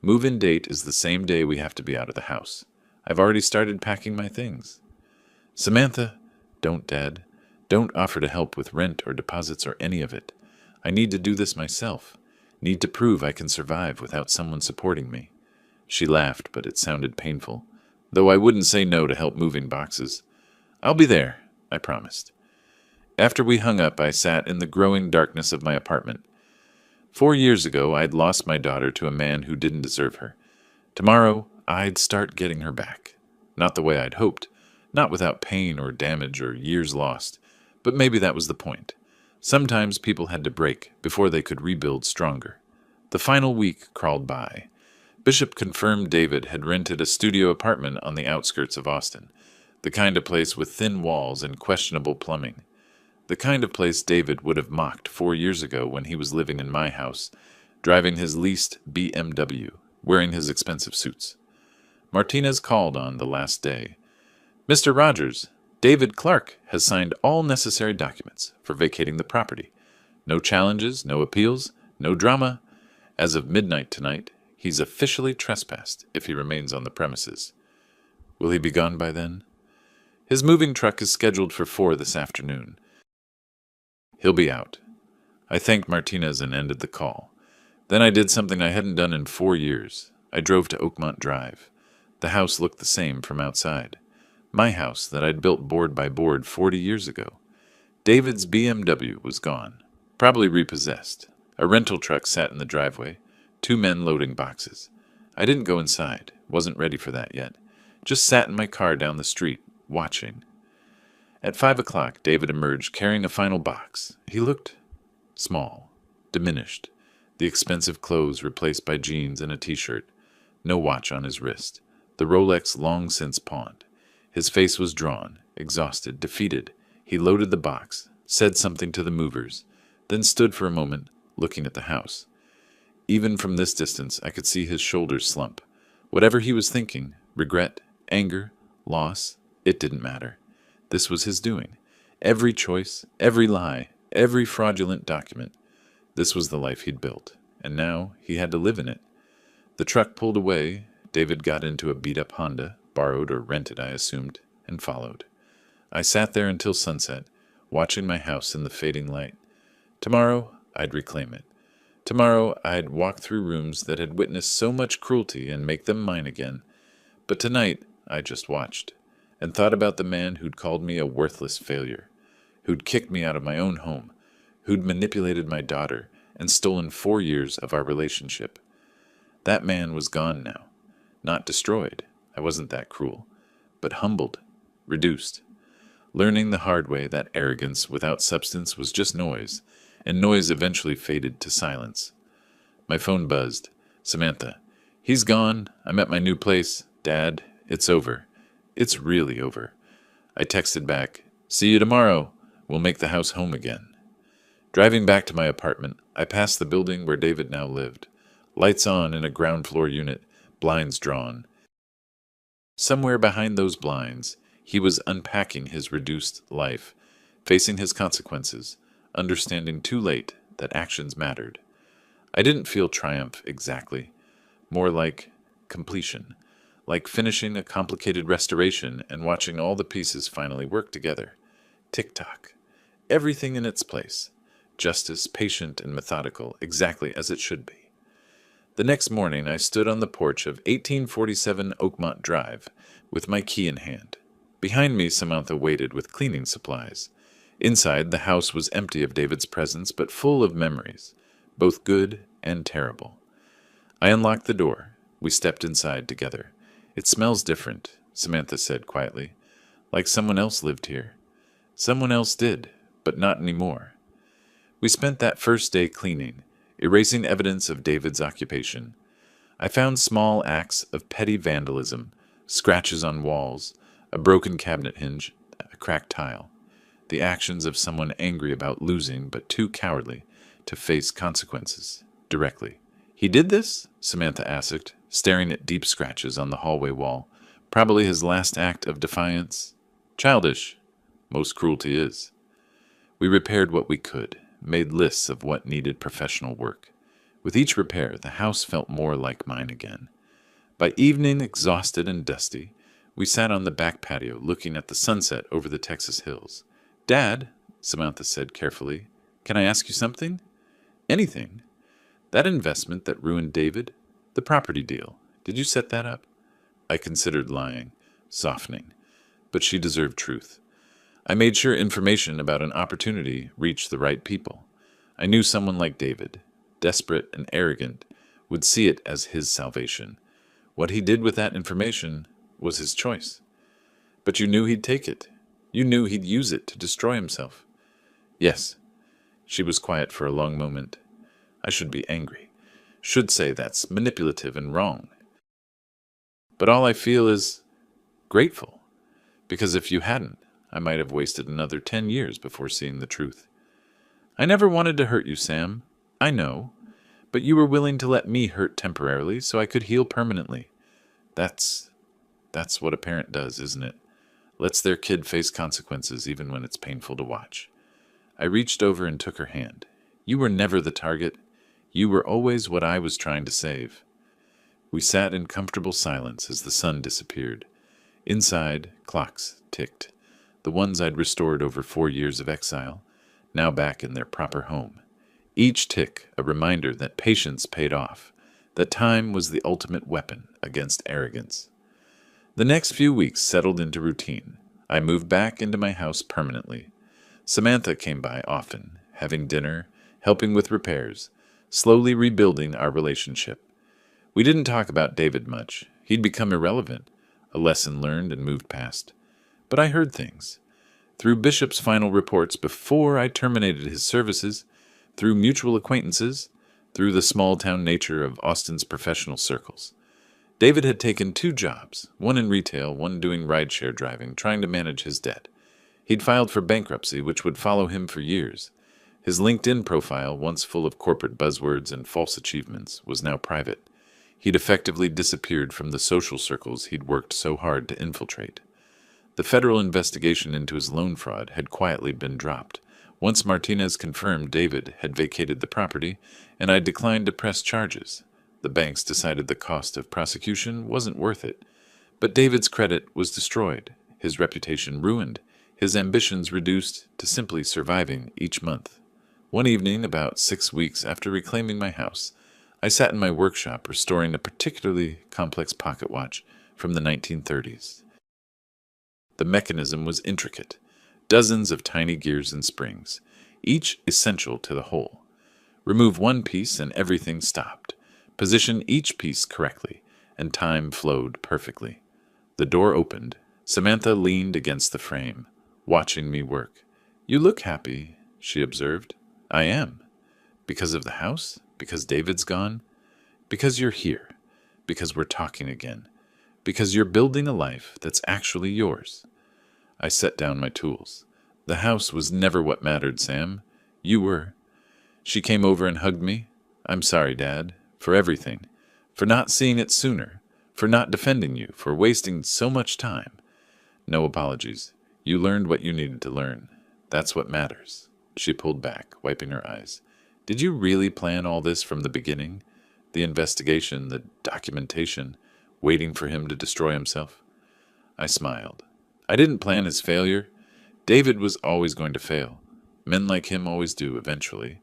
Move-in date is the same day we have to be out of the house. I've already started packing my things. Samantha, don't, Dad. Don't offer to help with rent or deposits or any of it. I need to do this myself. Need to prove I can survive without someone supporting me. She laughed, but it sounded painful, though I wouldn't say no to help moving boxes. I'll be there, I promised. After we hung up, I sat in the growing darkness of my apartment. 4 years ago, I'd lost my daughter to a man who didn't deserve her. Tomorrow, I'd start getting her back. Not the way I'd hoped, not without pain or damage or years lost, but maybe that was the point. Sometimes people had to break before they could rebuild stronger. The final week crawled by. Bishop confirmed David had rented a studio apartment on the outskirts of Austin, the kind of place with thin walls and questionable plumbing. The kind of place David would have mocked 4 years ago when he was living in my house, driving his leased BMW, wearing his expensive suits. Martinez called on the last day. Mr. Rogers, David Clark has signed all necessary documents for vacating the property. No challenges, no appeals, no drama. As of midnight tonight, he's officially trespassed if he remains on the premises. Will he be gone by then? His moving truck is scheduled for 4 this afternoon. He'll be out. I thanked Martinez and ended the call. Then I did something I hadn't done in 4 years. I drove to Oakmont Drive. The house looked the same from outside. My house that I'd built board by board 40 years ago. David's BMW was gone, probably repossessed. A rental truck sat in the driveway, 2 men loading boxes. I didn't go inside, wasn't ready for that yet. Just sat in my car down the street, watching. At 5 o'clock, David emerged carrying a final box. He looked small, diminished, the expensive clothes replaced by jeans and a t-shirt. No watch on his wrist, the Rolex long since pawned. His face was drawn, exhausted, defeated. He loaded the box, said something to the movers, then stood for a moment, looking at the house. Even from this distance, I could see his shoulders slump. Whatever he was thinking, regret, anger, loss, it didn't matter. This was his doing. Every choice, every lie, every fraudulent document. This was the life he'd built, and now he had to live in it. The truck pulled away. David got into a beat-up Honda, borrowed or rented, I assumed, and followed. I sat there until sunset, watching my house in the fading light. Tomorrow, I'd reclaim it. Tomorrow, I'd walk through rooms that had witnessed so much cruelty and make them mine again. But tonight, I just watched, and thought about the man who'd called me a worthless failure, who'd kicked me out of my own home, who'd manipulated my daughter and stolen 4 years of our relationship. That man was gone now. Not destroyed, I wasn't that cruel, but humbled, reduced. Learning the hard way that arrogance without substance was just noise, and noise eventually faded to silence. My phone buzzed. Samantha, he's gone. I'm at my new place. Dad, it's over. It's really over. I texted back, see you tomorrow. We'll make the house home again. Driving back to my apartment, I passed the building where David now lived. Lights on in a ground floor unit, blinds drawn. Somewhere behind those blinds, he was unpacking his reduced life, facing his consequences, understanding too late that actions mattered. I didn't feel triumph exactly, more like completion, like finishing a complicated restoration and watching all the pieces finally work together. Tick-tock. Everything in its place. Justice, patient and methodical, exactly as it should be. The next morning, I stood on the porch of 1847 Oakmont Drive, with my key in hand. Behind me, Samantha waited with cleaning supplies. Inside, the house was empty of David's presence, but full of memories, both good and terrible. I unlocked the door. We stepped inside together. It smells different, Samantha said quietly, like someone else lived here. Someone else did, but not anymore. We spent that first day cleaning, erasing evidence of David's occupation. I found small acts of petty vandalism, scratches on walls, a broken cabinet hinge, a cracked tile. The actions of someone angry about losing but too cowardly to face consequences directly. He did this? Samantha asked, staring at deep scratches on the hallway wall. Probably his last act of defiance. Childish. Most cruelty is. We repaired what we could, made lists of what needed professional work. With each repair, the house felt more like mine again. By evening, exhausted and dusty, we sat on the back patio looking at the sunset over the Texas hills. Dad, Samantha said carefully, can I ask you something? Anything. That investment that ruined David? The property deal. Did you set that up? I considered lying, softening, but she deserved truth. I made sure information about an opportunity reached the right people. I knew someone like David, desperate and arrogant, would see it as his salvation. What he did with that information was his choice. But you knew he'd take it. You knew he'd use it to destroy himself. Yes. She was quiet for a long moment. I should be angry. Should say that's manipulative and wrong. But all I feel is grateful. Because if you hadn't, I might have wasted another 10 years before seeing the truth. I never wanted to hurt you, Sam. I know. But you were willing to let me hurt temporarily so I could heal permanently. That's what a parent does, isn't it? Lets their kid face consequences even when it's painful to watch. I reached over and took her hand. You were never the target. You were always what I was trying to save. We sat in comfortable silence as the sun disappeared. Inside, clocks ticked. The ones I'd restored over 4 years of exile, now back in their proper home. Each tick a reminder that patience paid off, that time was the ultimate weapon against arrogance. The next few weeks settled into routine. I moved back into my house permanently. Samantha came by often, having dinner, helping with repairs, slowly rebuilding our relationship. We didn't talk about David much. He'd become irrelevant, a lesson learned and moved past. But I heard things. Through Bishop's final reports before I terminated his services, through mutual acquaintances, through the small-town nature of Austin's professional circles. David had taken 2 jobs, one in retail, one doing rideshare driving, trying to manage his debt. He'd filed for bankruptcy, which would follow him for years. His LinkedIn profile, once full of corporate buzzwords and false achievements, was now private. He'd effectively disappeared from the social circles he'd worked so hard to infiltrate. The federal investigation into his loan fraud had quietly been dropped. Once Martinez confirmed David had vacated the property, and I declined to press charges. The banks decided the cost of prosecution wasn't worth it. But David's credit was destroyed, his reputation ruined, his ambitions reduced to simply surviving each month. One evening, about 6 weeks after reclaiming my house, I sat in my workshop restoring a particularly complex pocket watch from the 1930s. The mechanism was intricate, dozens of tiny gears and springs, each essential to the whole. Remove one piece and everything stopped. Position each piece correctly, and time flowed perfectly. The door opened. Samantha leaned against the frame, watching me work. "You look happy," she observed. "I am. Because of the house? Because David's gone? Because you're here. Because we're talking again. Because you're building a life that's actually yours." I set down my tools. The house was never what mattered, Sam. You were. She came over and hugged me. "I'm sorry, Dad, for everything. For not seeing it sooner. For not defending you. For wasting so much time. No apologies. You learned what you needed to learn. That's what matters." She pulled back, wiping her eyes. "Did you really plan all this from the beginning? The investigation, the documentation, waiting for him to destroy himself?" I smiled. "I didn't plan his failure. David was always going to fail. Men like him always do, eventually.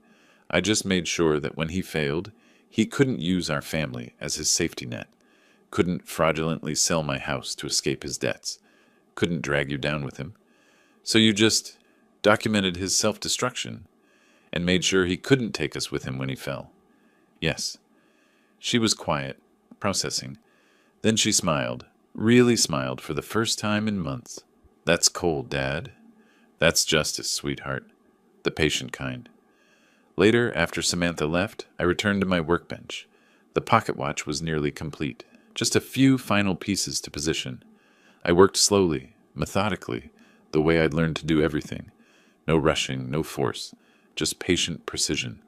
I just made sure that when he failed, he couldn't use our family as his safety net, couldn't fraudulently sell my house to escape his debts, couldn't drag you down with him. So you just documented his self-destruction and made sure he couldn't take us with him when he fell." "Yes." She was quiet, processing. Then she smiled, really smiled for the first time in months. "That's cold, Dad. That's justice, sweetheart. The patient kind." Later, after Samantha left, I returned to my workbench. The pocket watch was nearly complete, just a few final pieces to position. I worked slowly, methodically, the way I'd learned to do everything. No rushing, no force, just patient precision.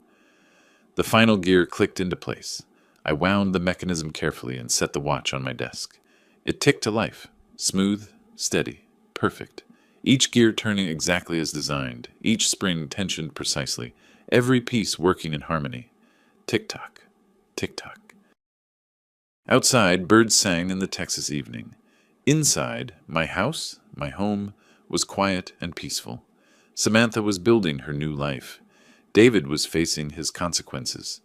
The final gear clicked into place. I wound the mechanism carefully and set the watch on my desk. It ticked to life, smooth, steady, perfect. Each gear turning exactly as designed, each spring tensioned precisely, every piece working in harmony. Tick-tock, tick-tock. Outside, birds sang in the Texas evening. Inside, my house, my home, was quiet and peaceful. Samantha was building her new life. David was facing his consequences.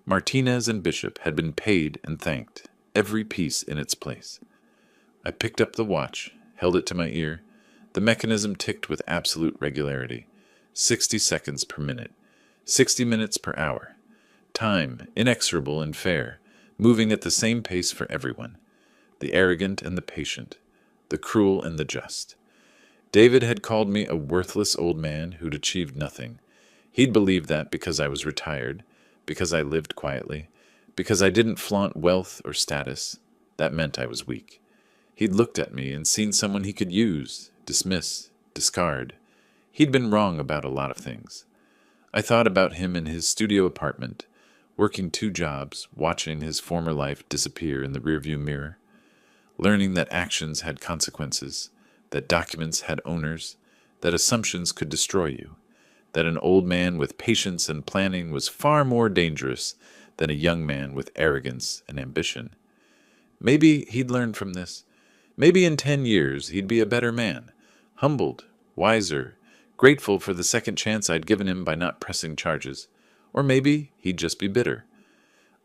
Martinez and Bishop had been paid and thanked, every piece in its place. I picked up the watch, held it to my ear. The mechanism ticked with absolute regularity. 60 seconds per minute, 60 minutes per hour. Time, inexorable and fair, moving at the same pace for everyone. The arrogant and the patient, the cruel and the just. David had called me a worthless old man who'd achieved nothing. He'd believed that because I was retired, because I lived quietly, because I didn't flaunt wealth or status. That meant I was weak. He'd looked at me and seen someone he could use, dismiss, discard. He'd been wrong about a lot of things. I thought about him in his studio apartment, working 2 jobs, watching his former life disappear in the rearview mirror, learning that actions had consequences, that documents had owners, that assumptions could destroy you, that an old man with patience and planning was far more dangerous than a young man with arrogance and ambition. Maybe he'd learn from this. Maybe in 10 years he'd be a better man, humbled, wiser, grateful for the second chance I'd given him by not pressing charges. Or maybe he'd just be bitter.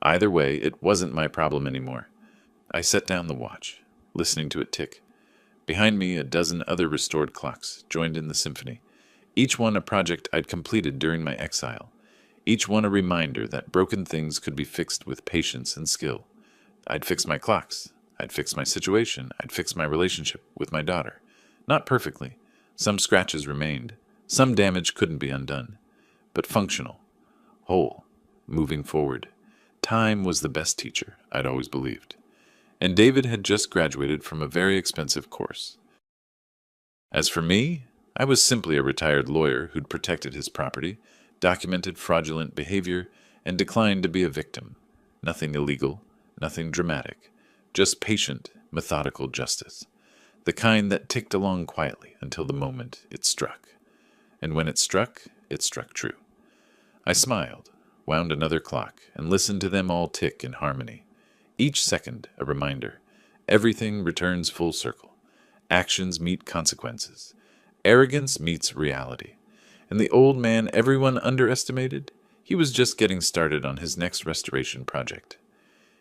Either way, it wasn't my problem anymore. I set down the watch, listening to it tick. Behind me, a dozen other restored clocks joined in the symphony, each one a project I'd completed during my exile, each one a reminder that broken things could be fixed with patience and skill. I'd fix my clocks. I'd fix my situation. I'd fix my relationship with my daughter. Not perfectly. Some scratches remained. Some damage couldn't be undone. But functional. Whole. Moving forward. Time was the best teacher, I'd always believed. And David had just graduated from a very expensive course. As for me, I was simply a retired lawyer who'd protected his property, documented fraudulent behavior, and declined to be a victim. Nothing illegal, nothing dramatic. Just patient, methodical justice. The kind that ticked along quietly until the moment it struck. And when it struck true. I smiled, wound another clock, and listened to them all tick in harmony. Each second a reminder. Everything returns full circle. Actions meet consequences. Arrogance meets reality. And the old man everyone underestimated, he was just getting started on his next restoration project.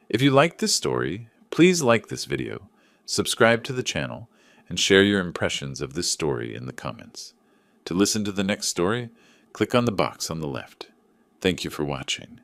If you liked this story, please like this video, subscribe to the channel, and share your impressions of this story in the comments. To listen to the next story, click on the box on the left. Thank you for watching.